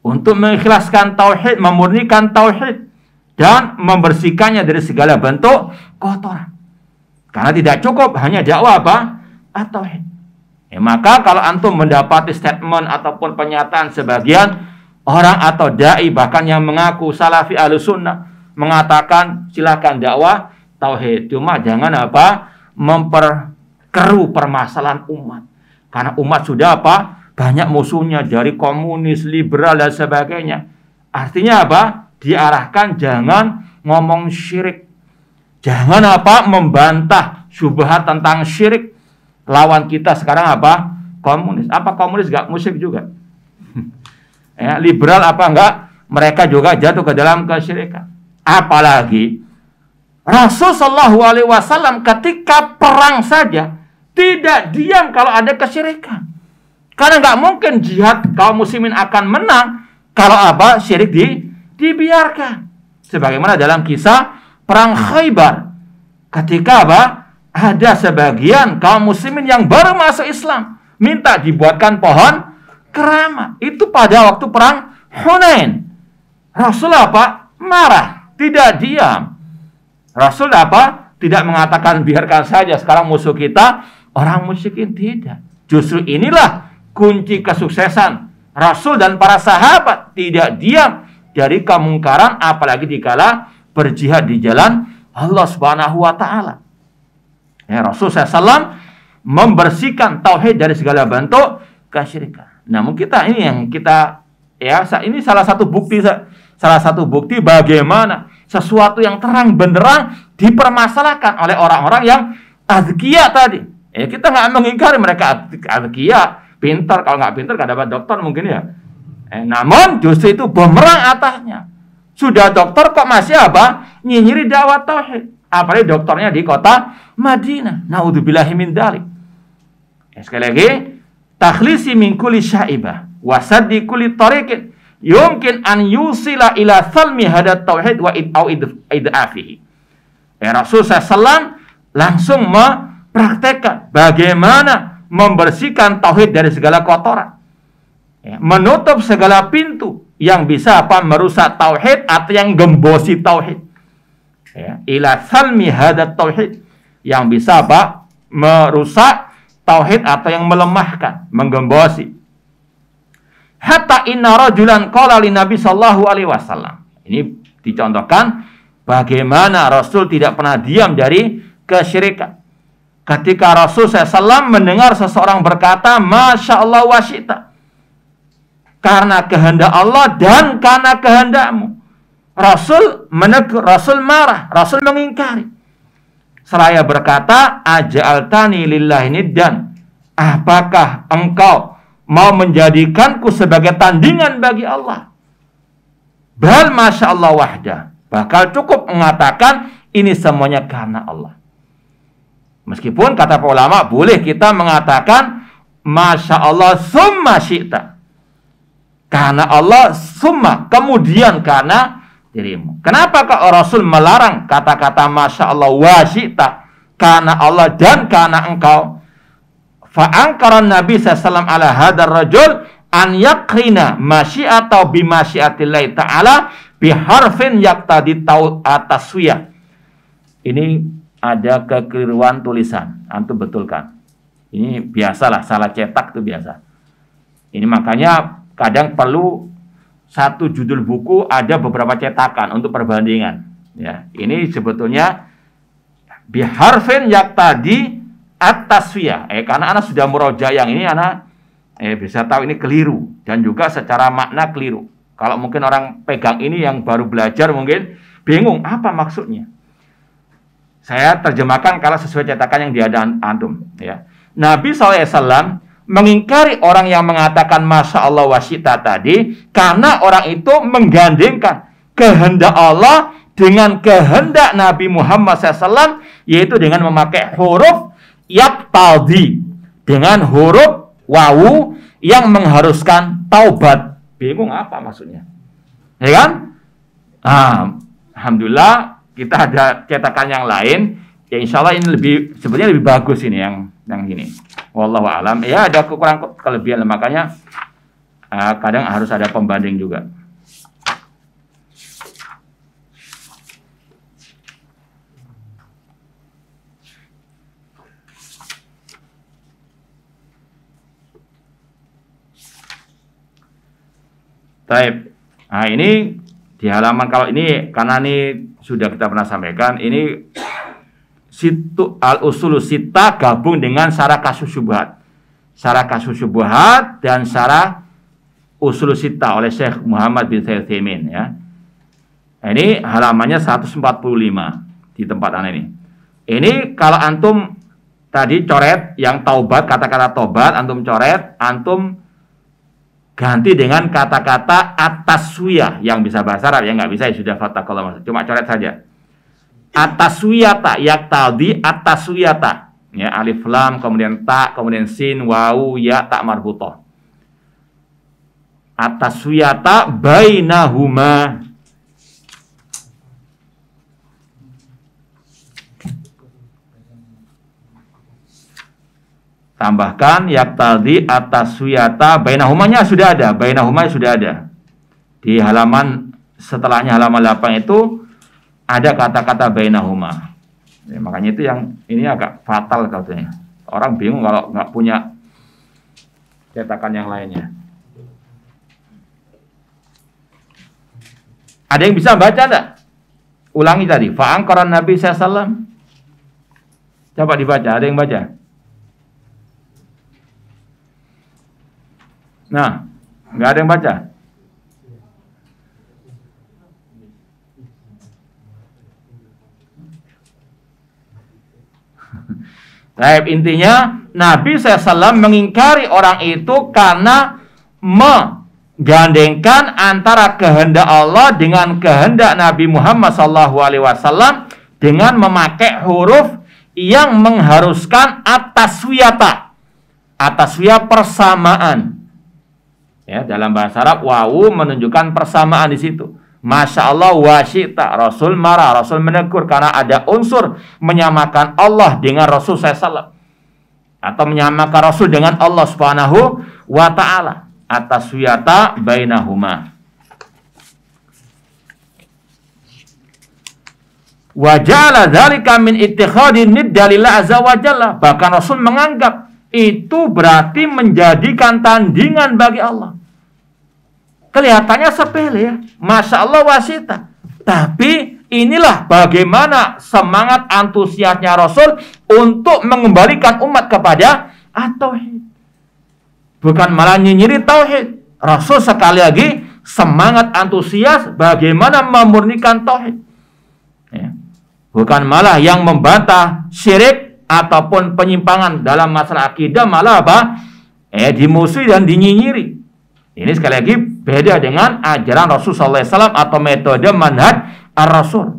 untuk mengikhlaskan tauhid, memurnikan tauhid, dan membersihkannya dari segala bentuk kotoran. Karena tidak cukup hanya dakwah apa? At-tauhid. Maka kalau antum mendapati statement ataupun pernyataan sebagian orang atau dai bahkan yang mengaku salafi ahlus sunnah mengatakan silakan dakwah tauhid, cuma jangan apa? Memperkeruh permasalahan umat. Karena umat sudah apa? Banyak musuhnya dari komunis, liberal dan sebagainya. Artinya apa? Diarahkan jangan ngomong syirik. Jangan apa? Membantah syubhat tentang syirik. Lawan kita sekarang apa? Komunis. Apa komunis gak musyrik juga? Ya, liberal apa enggak? Mereka juga jatuh ke dalam kesyirikan. Apalagi Rasul Shallallahu Alaihi Wasallam ketika perang saja tidak diam kalau ada kesyirikan. Karena nggak mungkin jihad kaum muslimin akan menang kalau apa? Syirik dibiarkan. Sebagaimana dalam kisah perang Khaybar. Ketika apa? Ada sebagian kaum muslimin yang baru masuk Islam minta dibuatkan pohon keramat. Itu pada waktu perang Hunain. Rasul apa? Marah, tidak diam. Rasul apa? Tidak mengatakan biarkan saja sekarang musuh kita orang musyrikin, tidak. Justru inilah kunci kesuksesan Rasul dan para sahabat, tidak diam dari kemungkaran, apalagi dikala berjihad di jalan Allah Subhanahu wa taala. Ya, Rasul SAW membersihkan tauhid dari segala bentuk kesyirikan. Namun kita ini yang kita ya ini salah satu bukti bagaimana sesuatu yang terang benderang dipermasalahkan oleh orang-orang yang azkiya tadi. Ya, kita nggak mengingkari mereka azkiya, pintar. Kalau nggak pintar nggak dapat dokter mungkin ya. Namun justru itu bumerang atasnya. Sudah dokter kok masih apa? Nyinyiri dakwah tauhid. Apalagi dokternya di kota Madinah. Naudzubillahi min dzalik. Sekali lagi, takhlisi min kulli syaibah wa saddi kulli tariqin yumkin an yusila ila salmi hadat tauhid wa id'afihi. Rasul SAW langsung mempraktekkan bagaimana membersihkan tauhid dari segala kotoran, menutup segala pintu yang bisa apa? Merusak tauhid atau yang gembosi tauhid. Ila salmi hadat tauhid, yang bisa apa? Merusak tauhid atau yang melemahkan, menggembosi. Hatta inna rajulan qala li Nabi sallallahu alaihi wasallam. Ini dicontohkan bagaimana Rasul tidak pernah diam dari kesyirikan. Ketika Rasul SAW mendengar seseorang berkata, Masya Allah wa syi'ta, karena kehendak Allah dan karena kehendakmu. Rasul menegur, Rasul marah, Rasul mengingkari. Seraya berkata, Aja'altani lillahi niddan, apakah engkau mau menjadikanku sebagai tandingan bagi Allah? Bal Masya Allah wahdah, bakal cukup mengatakan ini semuanya karena Allah. Meskipun kata para ulama boleh kita mengatakan Masya Allah summa syi'ta, karena Allah summa, kemudian karena dirimu. Kenapa kok Rasul melarang kata-kata Masya Allah wa syi'ta, karena Allah dan karena engkau? Fa'angkaran Nabi SAW ala hadar rajul an yakrina masyi'ata bimasyi'atillahi ta'ala biharfin yaktadi taswiyah. Ini ada kekeliruan tulisan, antum betulkan. Ini biasalah, salah cetak itu biasa. Ini makanya kadang perlu satu judul buku ada beberapa cetakan untuk perbandingan. Ya, ini sebetulnya biharfin yaktadi at-tasfiyah. Karena anak sudah muroja yang ini anak bisa tahu ini keliru dan juga secara makna keliru. Kalau mungkin orang pegang ini yang baru belajar mungkin bingung apa maksudnya. Saya terjemahkan kalau sesuai cetakan yang diada antum. Ya. Nabi SAW mengingkari orang yang mengatakan Masya Allah wa syi'ta tadi karena orang itu menggandengkan kehendak Allah dengan kehendak Nabi Muhammad SAW, yaitu dengan memakai huruf yaqtadi, dengan huruf wawu yang mengharuskan taubat. Bingung apa maksudnya? Ya kan? Alhamdulillah kita ada cetakan yang lain. Ya insya Allah ini sebenarnya lebih bagus ini yang ini. Wallahu a'lam. Ya ada kekurangan kelebihan, makanya kadang harus ada pembanding juga. Baik. Nah, ini di halaman, kalau ini karena ini sudah kita pernah sampaikan, ini situ al-usul sittah gabung dengan syarah kasus syubhat. Syarah kasus syubhat dan syarah usul sittah oleh Syekh Muhammad bin Shalih Al-Utsaimin ya. Ini halamannya 145 di tempat ini. Ini kalau antum tadi coret yang taubat, kata-kata taubat antum coret, antum ganti dengan kata-kata at-taswiyah yang bisa bahasa Arab, yang nggak bisa ya sudah fatakallah, cuma coret saja. At-taswiyata yaktadi at-taswiyata. Ya, alif lam kemudian ta kemudian sin wawu ya ta marbutah. At-taswiyata bainahuma. Tambahkan yaktadi at-taswiyata bainahumanya sudah ada, bainahuma sudah ada. Di halaman setelahnya halaman 8 itu ada kata-kata bainahuma. Ya, makanya itu yang ini agak fatal katanya. Orang bingung kalau nggak punya cetakan yang lainnya. Ada yang bisa baca enggak? Ulangi tadi. Fa'angkaran Nabi SAW. Coba dibaca. Ada yang baca? Nah, nggak ada yang baca. Nah, intinya Nabi SAW mengingkari orang itu karena menggandengkan antara kehendak Allah dengan kehendak Nabi Muhammad SAW dengan memakai huruf yang mengharuskan at-taswiyata. At-taswiyah persamaan. Ya, dalam bahasa Arab wawu menunjukkan persamaan di situ. Masya Allah wa syi'ta. Rasul marah, Rasul menegur karena ada unsur menyamakan Allah dengan Rasul SAW, atau menyamakan Rasul dengan Allah Subhanahu wa ta'ala. At-taswiyata bainahuma. Wa ja'ala dzalika min ittikhadin nidda lillah azza wa jalla. Bahkan Rasul menganggap itu berarti menjadikan tandingan bagi Allah. Kelihatannya sepele ya, Masya Allah wasita. Tapi inilah bagaimana semangat antusiasnya Rasul untuk mengembalikan umat kepada at-tauhid. Bukan malah nyinyiri tauhid. Rasul sekali lagi semangat antusias bagaimana memurnikan tauhid. Ya. Bukan malah yang membantah syirik ataupun penyimpangan dalam masalah akidah, malah apa? Dimusuhi dan dinyinyiri. Ini sekali lagi beda dengan ajaran Rasul SAW atau metode manhaj ar-Rasul.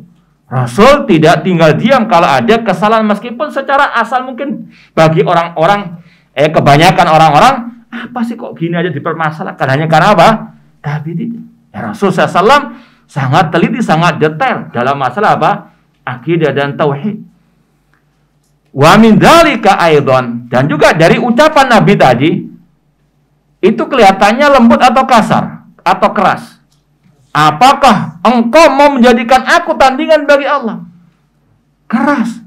Rasul tidak tinggal diam kalau ada kesalahan, meskipun secara asal mungkin bagi orang-orang, kebanyakan orang-orang, apa sih kok gini aja dipermasalahkan, hanya karena apa? Tapi tidak. Ya, Rasul SAW sangat teliti, sangat detail dalam masalah apa? Akidah dan tauhid. Wa min dzalika aidan, dan juga dari ucapan Nabi tadi itu kelihatannya lembut atau kasar atau keras. Apakah engkau mau menjadikan aku tandingan bagi Allah? Keras.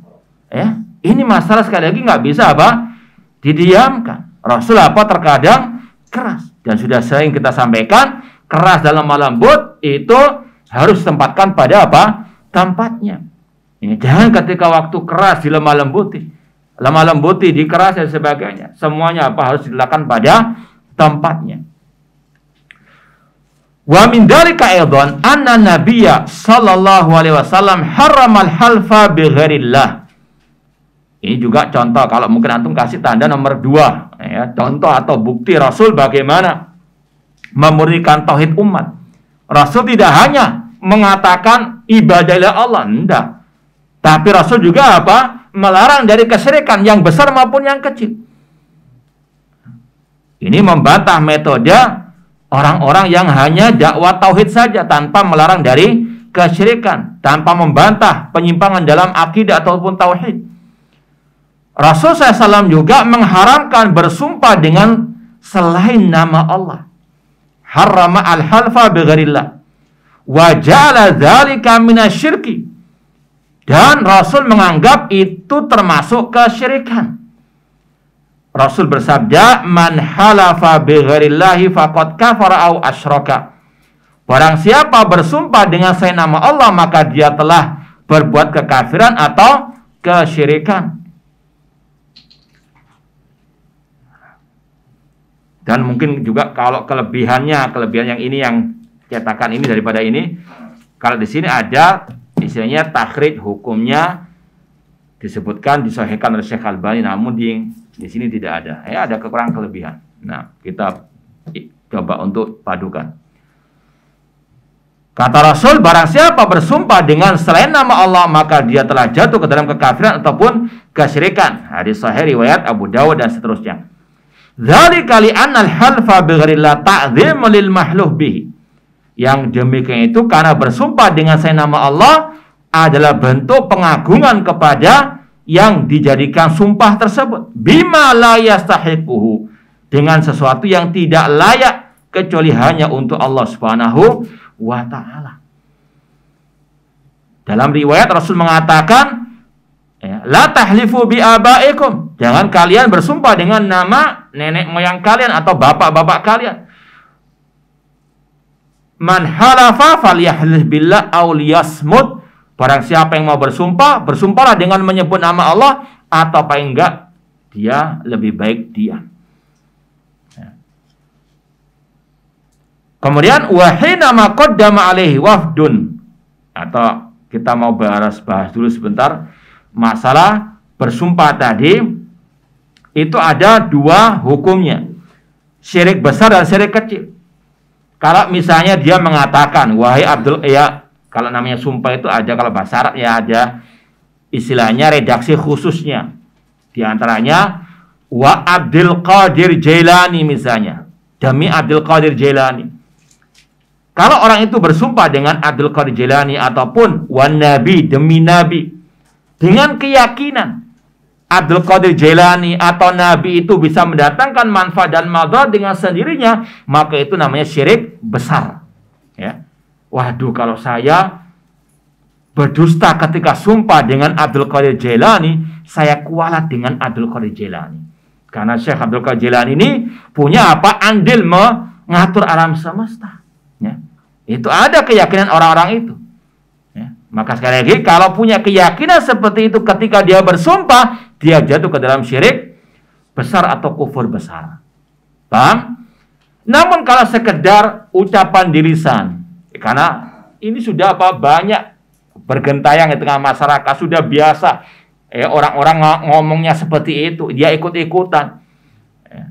Ya, ini masalah sekali lagi nggak bisa apa? Didiamkan. Rasul apa terkadang keras, dan sudah sering kita sampaikan, keras dalam lembut itu harus ditempatkan pada apa? Tempatnya. Ini jangan ketika waktu keras di lemah lembuti dikeras dan sebagainya. Semuanya apa? Harus dilakukan pada tempatnya. Wa min dzalika aidan anna nabiyya sallallahu alaihi wasallam harramal halfa bi ghairillah. Ini juga contoh, kalau mungkin antum kasih tanda nomor 2 ya, contoh atau bukti Rasul bagaimana memurnikan tauhid umat. Rasul tidak hanya mengatakan ibadahlah Allah, enggak. Tapi Rasul juga apa? Melarang dari kesyirikan yang besar maupun yang kecil. Ini membantah metode orang-orang yang hanya dakwah tauhid saja tanpa melarang dari kesyirikan, tanpa membantah penyimpangan dalam akidah ataupun tauhid. Rasul SAW juga mengharamkan bersumpah dengan selain nama Allah. harrama al-halfa bighairillah wa ja'ala dzalika minasyirki. Dan Rasul menganggap itu termasuk kesyirikan. Rasul bersabda, man halafa bighairillah faqad kafara au asyraka. Barang siapa bersumpah dengan selain nama Allah, maka dia telah berbuat kekafiran atau kesyirikan. Dan mungkin juga kalau kelebihan yang ini yang cetakan ini daripada ini, kalau di sini ada istilahnya takhrij hukumnya disebutkan disahihkan oleh Syekh Albani, namun di sini tidak ada. Ya, ada kekurangan kelebihan. Nah, kita coba untuk padukan. Kata Rasul, barang siapa bersumpah dengan selain nama Allah, maka dia telah jatuh ke dalam kekafiran ataupun kesyirikan. Hadis sahih riwayat Abu Dawud dan seterusnya. Dzalika li anna al-halfa bighairillah ta'dhim lil mahluh bihi. Yang demikian itu karena bersumpah dengan selain nama Allah adalah bentuk pengagungan kepada yang dijadikan sumpah tersebut. Bima la yastahiquhu, dengan sesuatu yang tidak layak kecuali hanya untuk Allah Subhanahu wa ta'ala. Dalam riwayat Rasul mengatakan, la tahlifu bi abaikum, jangan kalian bersumpah dengan nama nenek moyang kalian atau bapak-bapak kalian. Man halafa falyahlif billah aw liyasmut. Barang siapa yang mau bersumpah, bersumpahlah dengan menyebut nama Allah, atau paling enggak dia lebih baik diam. Kemudian wahina ma qaddama alaihi wafdun, atau kita mau bahas dulu sebentar masalah bersumpah tadi. Itu ada dua hukumnya, syirik besar dan syirik kecil. Kalau misalnya dia mengatakan, wahai Abdul, ya kalau namanya sumpah itu ada, kalau bahasa Arab ya ada istilahnya redaksi khususnya. Di antaranya wa Abdul Qadir Jailani misalnya, demi Abdul Qadir Jailani. Kalau orang itu bersumpah dengan Abdul Qadir Jailani ataupun wan Nabi, demi Nabi, dengan keyakinan Abdul Qadir Jailani atau Nabi itu bisa mendatangkan manfaat dan madarat dengan sendirinya, maka itu namanya syirik besar. Ya. Waduh, kalau saya berdusta ketika sumpah dengan Abdul Qadir Jailani, saya kualat dengan Abdul Qadir Jailani. Karena Syekh Abdul Qadir Jailani ini punya apa? Andil mengatur alam semesta. Ya. Itu ada keyakinan orang-orang itu. Ya. Maka sekali lagi, kalau punya keyakinan seperti itu ketika dia bersumpah, dia jatuh ke dalam syirik besar atau kufur besar. Paham? Namun kalau sekedar ucapan di lisan, karena ini sudah banyak bergentayang di tengah masyarakat, sudah biasa orang-orang ngomongnya seperti itu, dia ikut-ikutan,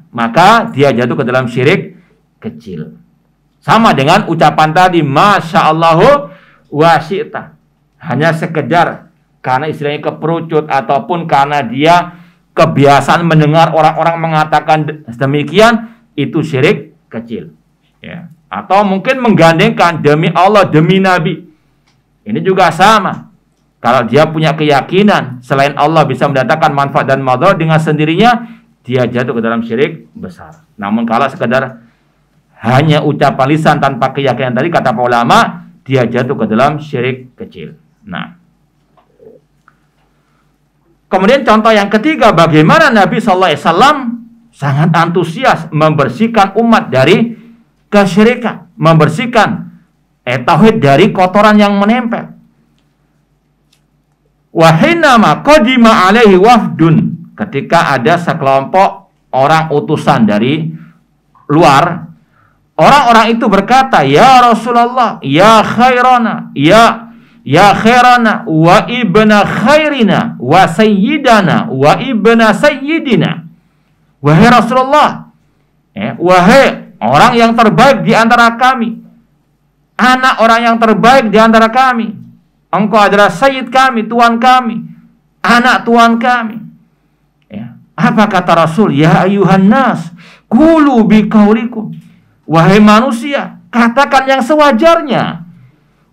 maka dia jatuh ke dalam syirik kecil. Sama dengan ucapan tadi, Masya Allahu wa syi'ta, hanya sekedar karena istilahnya keperucut ataupun karena dia kebiasaan mendengar orang-orang mengatakan demikian, itu syirik kecil. Ya. Atau mungkin menggandengkan demi Allah, demi Nabi. Ini juga sama. Kalau dia punya keyakinan selain Allah bisa mendatangkan manfaat dan madarat dengan sendirinya, dia jatuh ke dalam syirik besar. Namun kalau sekedar hanya ucapan lisan tanpa keyakinan tadi, kata para ulama, dia jatuh ke dalam syirik kecil. Nah, kemudian contoh yang ketiga, bagaimana Nabi SAW sangat antusias membersihkan umat dari kesyirikan, membersihkan tauhid dari kotoran yang menempel. Wahinama qadima alaihi wafdun, ketika ada sekelompok orang utusan dari luar, orang-orang itu berkata, ya Rasulullah, ya khairana, ya khairana wa ibna khairina wa sayyidana wa ibna sayyidina. Wahai Rasulullah, wahai orang yang terbaik di antara kami, anak orang yang terbaik di antara kami, engkau adalah sayyid kami, tuan kami, anak tuan kami. Ya. Apa kata Rasul? Ya ayuhan nas, qulu bi qaulikum. Wahai manusia, katakan yang sewajarnya.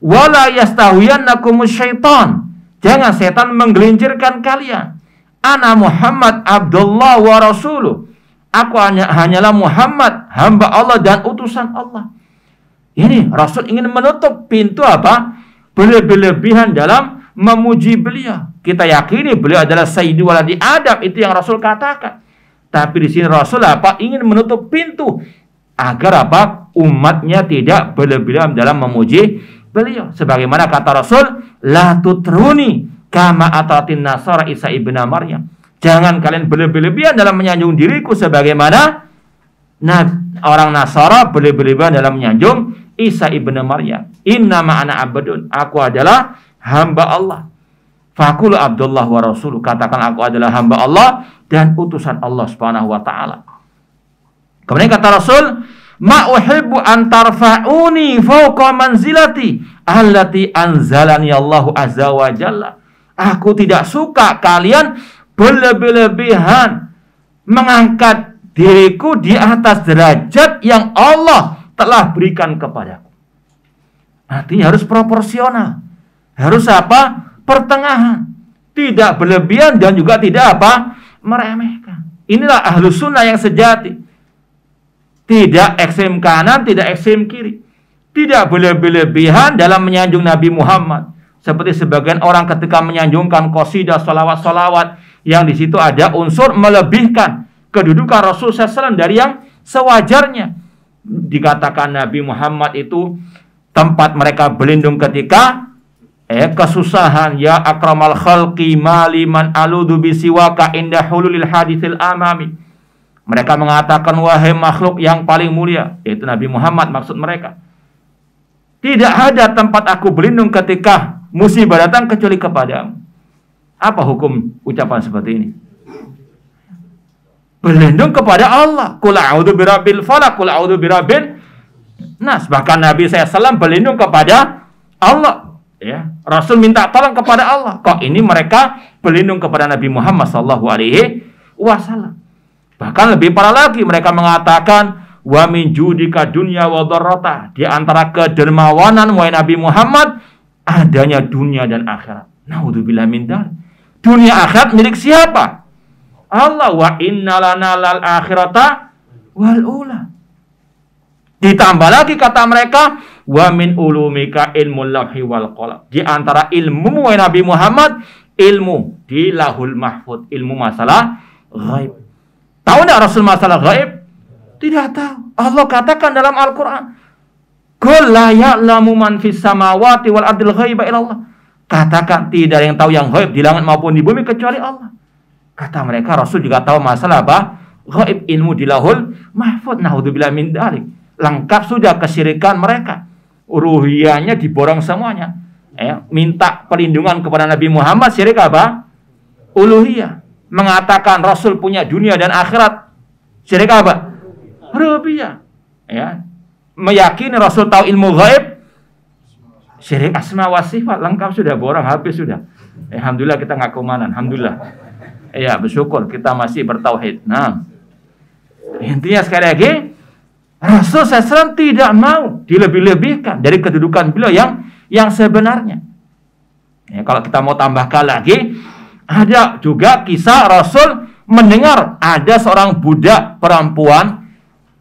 Wala yastahwiyannakumus syaitan. Jangan setan menggelincirkan kalian. Ana Muhammad Abdullah wa Rasuluh. Aku hanyalah Muhammad, hamba Allah dan utusan Allah. Ini Rasul ingin menutup pintu apa? Berlebihan dalam memuji beliau. Kita yakini beliau adalah Sayyidu Waladi Adam, itu yang Rasul katakan. Tapi di sini Rasul apa? Ingin menutup pintu agar apa? Umatnya tidak berlebihan dalam memuji beliau. Sebagaimana kata Rasul, la tutruni kama atatin nasara Isa ibn Maryam. Jangan kalian berlebihan dalam menyanjung diriku sebagaimana orang Nasara berlebihan dalam menyanjung Isa ibn Maryam. Inna ma'ana abdun. Aku adalah hamba Allah. Fakul Abdullah wa Rasul. Katakan aku adalah hamba Allah dan utusan Allah Subhanahu wa taala. Kemudian kata Rasul, ma uhibbu an tarfa'uni fawqa manzilati allati anzalani Allahu azza wa jalla. Aku tidak suka kalian berlebihan mengangkat diriku di atas derajat yang Allah telah berikan kepadaku. Artinya harus proporsional. Harus apa? Pertengahan. Tidak berlebihan dan juga tidak apa? Meremehkan. Inilah ahlus sunnah yang sejati. Tidak ekstrem kanan, tidak ekstrem kiri. Tidak berlebihan dalam menyanjung Nabi Muhammad. Seperti sebagian orang ketika menyanjungkan qasidah, salawat-salawat, yang di situ ada unsur melebihkan kedudukan Rasul SAW dari yang sewajarnya. Dikatakan Nabi Muhammad itu tempat mereka berlindung ketika kesusahan. Ya akramal khalqi maliman aludu bisiwaka indah hululil hadithil amami. Mereka mengatakan, wahai makhluk yang paling mulia, yaitu Nabi Muhammad maksud mereka. Tidak ada tempat aku berlindung ketika musibah datang kecuali kepadamu. Apa hukum ucapan seperti ini? Berlindung kepada Allah. Qul a'udzu birabbil falaq, qul a'udzu birabbin nas. Bahkan Nabi SAW berlindung kepada Allah. Ya, Rasul minta tolong kepada Allah. Kok ini mereka berlindung kepada Nabi Muhammad SAW. Bahkan lebih parah lagi, mereka mengatakan, wa min judika dunya wa dharrata. Di antara kedermawanan wahai Nabi Muhammad adanya dunia dan akhirat. Naudzubillah min dzalik. Dunia akhirat milik siapa? Allah. Wa innalana lal akhirata wal ula. Ditambah lagi kata mereka, wa min ulumika ilmul lauhi wal qalam. Di antara ilmu wahai Nabi Muhammad, ilmu di lahul mahfud, ilmu masalah ghaib. Tahu enggak Rasul masalah ghaib? Tidak tahu. Allah katakan dalam Al-Qur'an, qul la ya'lamu man fis samawati wal ardil ghaiba illallah. Katakan tidak ada yang tahu yang ghaib di langit maupun di bumi kecuali Allah. Kata mereka, Rasul juga tahu masalah apa? Ghaib, ilmu di lahul mahfud. Naudzubillah min dzalik. Lengkap sudah kesyirikan mereka. Uluhiyahnya diborong semuanya. Minta perlindungan kepada Nabi Muhammad, syirik apa? Uluhiyah. Mengatakan Rasul punya dunia dan akhirat, syirik apa? Rububiyah. Ya. Meyakini Rasul tahu ilmu ghaib, syirik asma wa sifat. Lengkap sudah, borong habis sudah. Alhamdulillah kita nggak kumanan. Alhamdulillah. Ya, bersyukur kita masih bertauhid. Nah, intinya sekali lagi, Rasul SAW tidak mau dilebih-lebihkan dari kedudukan beliau yang sebenarnya. Ya, kalau kita mau tambahkan lagi, ada juga kisah Rasul mendengar ada seorang budak perempuan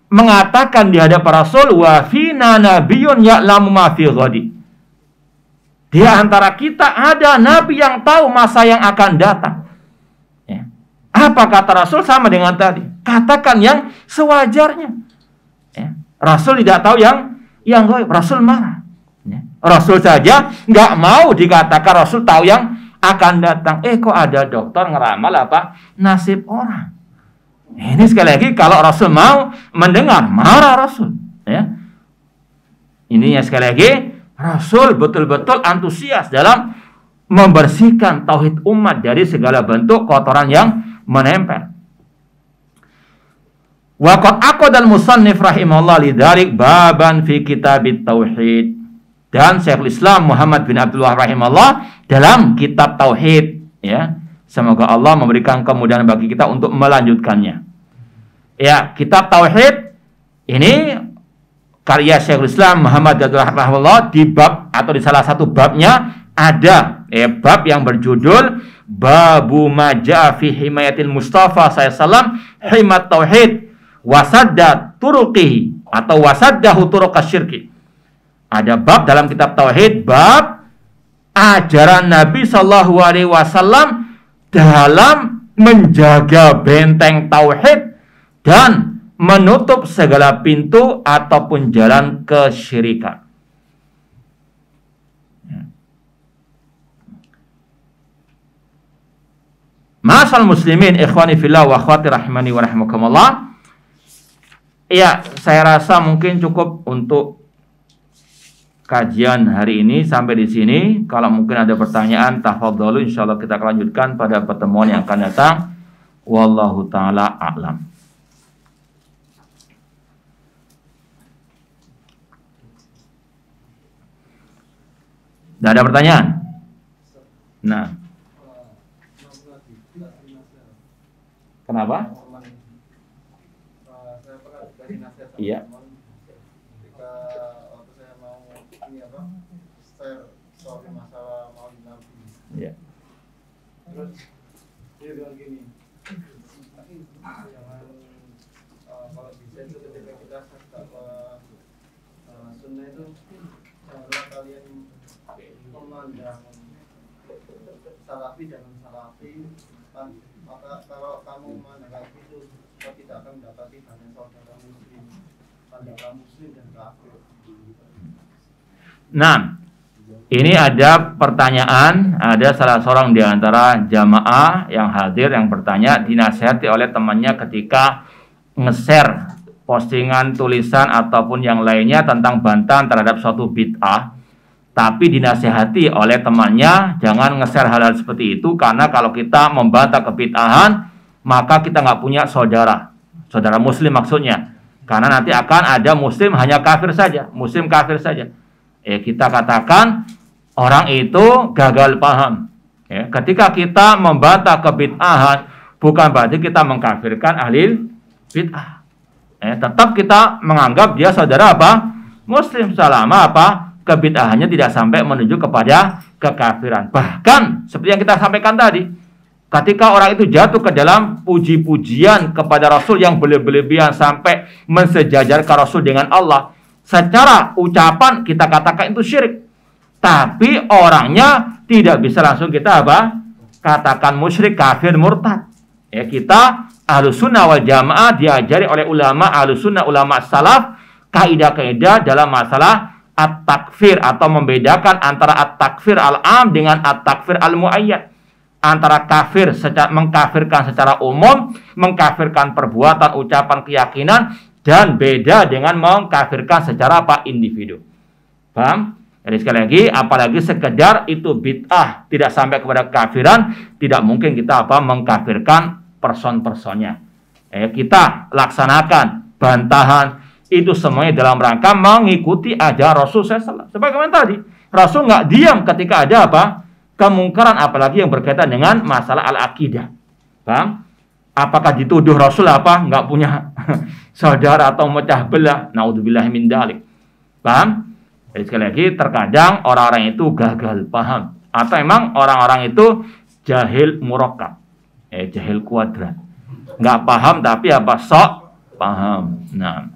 mengatakan di hadapan Rasul, wa fina nabiyyun ya'lamu ma fi ghadi. Di antara kita ada nabi yang tahu masa yang akan datang. Ya. Apa kata Rasul? Sama dengan tadi. Katakan yang sewajarnya. Ya. Rasul tidak tahu yang ghaib. Rasul marah. Ya. Rasul saja nggak mau dikatakan Rasul tahu yang akan datang. Kok ada dokter ngeramal apa? Nasib orang. Ini sekali lagi kalau Rasul mau mendengar, marah Rasul. Ya. Ini sekali lagi, Rasul betul-betul antusias dalam membersihkan tauhid umat dari segala bentuk kotoran yang menempel. Waqad aqadal musannif rahimahullah lidzalik baban fi kitabit tauhid. Dan Syekhul Islam Muhammad bin Abdul Wahhab rahimahullah dalam kitab tauhid, ya. Semoga Allah memberikan kemudahan bagi kita untuk melanjutkannya. Ya, kitab tauhid ini karya Syekhul Islam Muhammad bin Abdul Wahhab rahimahullah, di bab atau di salah satu babnya ada bab yang berjudul Babu Maja fi Himayatil Mustafa sallallahu himat tauhid wasadda turuqihi atau wasaddahu turuqasyirki. Ada bab dalam kitab tauhid, bab ajaran Nabi Shallallahu Alaihi Wasallam dalam menjaga benteng tauhid dan menutup segala pintu ataupun jalan kesyirikan. Ma'asal muslimin, ikhwani fillah wa akhwati rahimani wa rahimakumullah. Ya, saya rasa mungkin cukup untuk kajian hari ini sampai di sini. Kalau mungkin ada pertanyaan, tafadhalu, insyaallah kita akan lanjutkan pada pertemuan yang akan datang. Wallahu taala a'lam. Tidak ada pertanyaan? Nah. Kenapa? Iya. Ketika waktu saya mau share soal masalah mau Nabi. Iya. Terus dia bilang gini, jangan kalau bisa itu ketika kita sunnah itu janganlah kalian memandang salafi jangan salafi, maka kalau kamu memandang itu kita tidak akan mendapati banyak saudara muslim, saudara muslim dan kafir. Nah, ini ada pertanyaan, ada salah seorang di antara jamaah yang hadir yang bertanya, dinasihati oleh temannya ketika nge-share postingan, tulisan ataupun yang lainnya tentang bantahan terhadap suatu bid'ah, tapi dinasihati oleh temannya jangan nge-share hal-hal seperti itu, karena kalau kita membantah kebid'ahan maka kita nggak punya saudara muslim maksudnya, karena nanti akan ada muslim hanya kafir saja, muslim kafir saja. Kita katakan orang itu gagal paham. Ketika kita membantah kebid'ahan bukan berarti kita mengkafirkan ahli bid'ah. Tetap kita menganggap dia saudara apa? Muslim, selama apa? Kebid'ahannya tidak sampai menuju kepada kekafiran. Bahkan seperti yang kita sampaikan tadi, ketika orang itu jatuh ke dalam puji-pujian kepada Rasul yang berlebihan sampai mensejajarkan Rasul dengan Allah, secara ucapan kita katakan itu syirik, tapi orangnya tidak bisa langsung kita apa? Katakan musyrik, kafir, murtad. Kita Ahlussunnah wal Jamaah diajari oleh ulama Ahlussunnah, ulama salaf, kaidah-kaidah dalam masalah at-takfir atau membedakan antara at-takfir al-am dengan at-takfir al-muayyad. Antara kafir mengkafirkan secara umum, mengkafirkan perbuatan, ucapan, keyakinan, dan beda dengan mengkafirkan secara apa? Individu. Paham? Jadi sekali lagi, apalagi sekedar itu bid'ah, tidak sampai kepada kafiran, tidak mungkin kita apa? Mengkafirkan person-personnya. Kita laksanakan bantahan itu semuanya dalam rangka mengikuti ajaran Rasul SAW. Sebagaimana tadi, Rasul nggak diam ketika ada apa? Kemungkaran, apalagi yang berkaitan dengan masalah al-aqidah. Paham? Apakah dituduh Rasul apa? Nggak punya saudara atau mecah belah? Naudzubillahi min dzalik. Paham? Jadi sekali lagi, terkadang orang-orang itu gagal paham. Atau emang orang-orang itu jahil murakkab. Jahil kuadrat. Nggak paham tapi apa? Sok paham. Nah,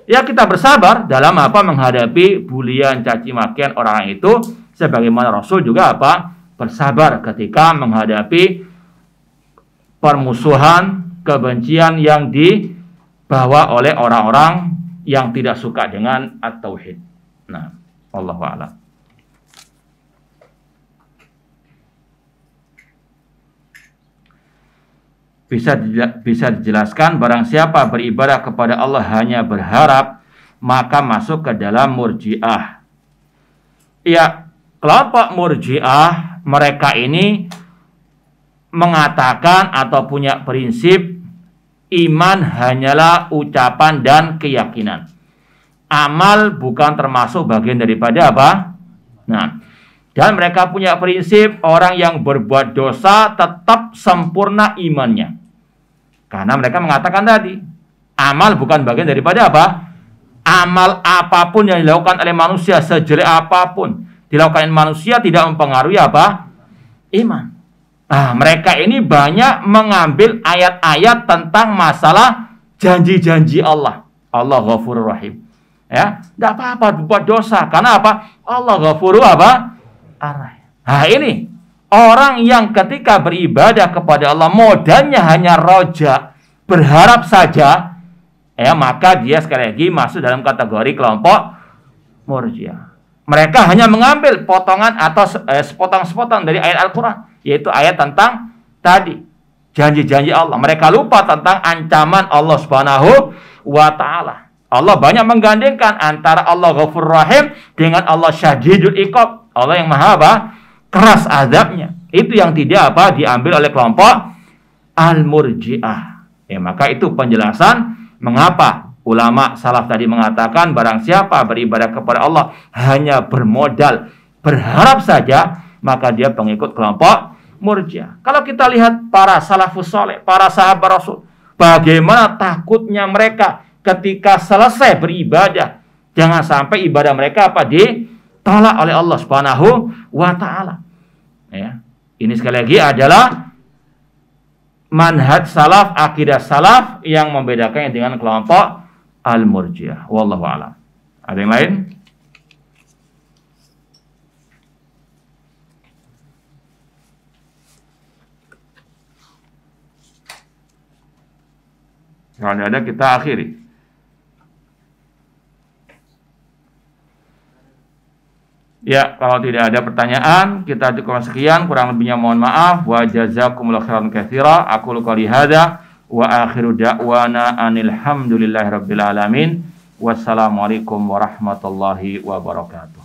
ya kita bersabar dalam apa? Menghadapi bulian, caci makian orang itu. Sebagaimana Rasul juga apa? Bersabar ketika menghadapi permusuhan, kebencian yang dibawa oleh orang-orang yang tidak suka dengan at-tauhid. Nah, wallahu a'lam. Bisa dijelaskan, barang siapa beribadah kepada Allah hanya berharap, maka masuk ke dalam murji'ah. Ya, kelompok murji'ah mereka ini mengatakan atau punya prinsip iman hanyalah ucapan dan keyakinan. Amal bukan termasuk bagian daripada apa? Nah, dan mereka punya prinsip orang yang berbuat dosa tetap sempurna imannya. Karena mereka mengatakan tadi, amal bukan bagian daripada apa? Amal apapun yang dilakukan oleh manusia, sejelek apapun, dilakukan oleh manusia tidak mempengaruhi apa? Iman. Nah, mereka ini banyak mengambil ayat-ayat tentang masalah janji-janji Allah. Allah Ghafurur Rahim. Ya, tidak apa-apa buat dosa. Karena apa? Allah Ghafuru apa? Ar-Rahim. Nah ini orang yang ketika beribadah kepada Allah modalnya hanya roja, berharap saja, ya maka dia sekali lagi masuk dalam kategori kelompok Murji'ah. Mereka hanya mengambil potongan atau sepotong-sepotong dari ayat Al-Quran, yaitu ayat tentang tadi janji-janji Allah. Mereka lupa tentang ancaman Allah Subhanahu wa Ta'ala. Allah banyak menggandengkan antara Allah Ghafur Rahim dengan Allah Syadidul Iqab. Allah yang maha apa? Keras azabnya. Itu yang tidak apa? Diambil oleh kelompok Al-Murji'ah. Ya, maka itu penjelasan mengapa ulama salaf tadi mengatakan barang siapa beribadah kepada Allah hanya bermodal berharap saja, maka dia pengikut kelompok Murji'ah. Kalau kita lihat para salafus soleh, para sahabat Rasul, bagaimana takutnya mereka ketika selesai beribadah, jangan sampai ibadah mereka apa ditolak oleh Allah Subhanahu wa Ta'ala. Ya, ini sekali lagi adalah manhaj salaf, akidah salaf yang membedakannya dengan kelompok Al-Murji'ah. Wallahu a'lam. Ada yang lain? Kalau ada kita akhiri. Ya, kalau tidak ada pertanyaan, kita cukup sekian. Kurang lebihnya mohon maaf. Wa jazakumullahu khairan katsira. Aqulu qouli hadza wa akhiru da'wana anil hamdulillahi rabbil alamin. Wassalamualaikum warahmatullahi wabarakatuh.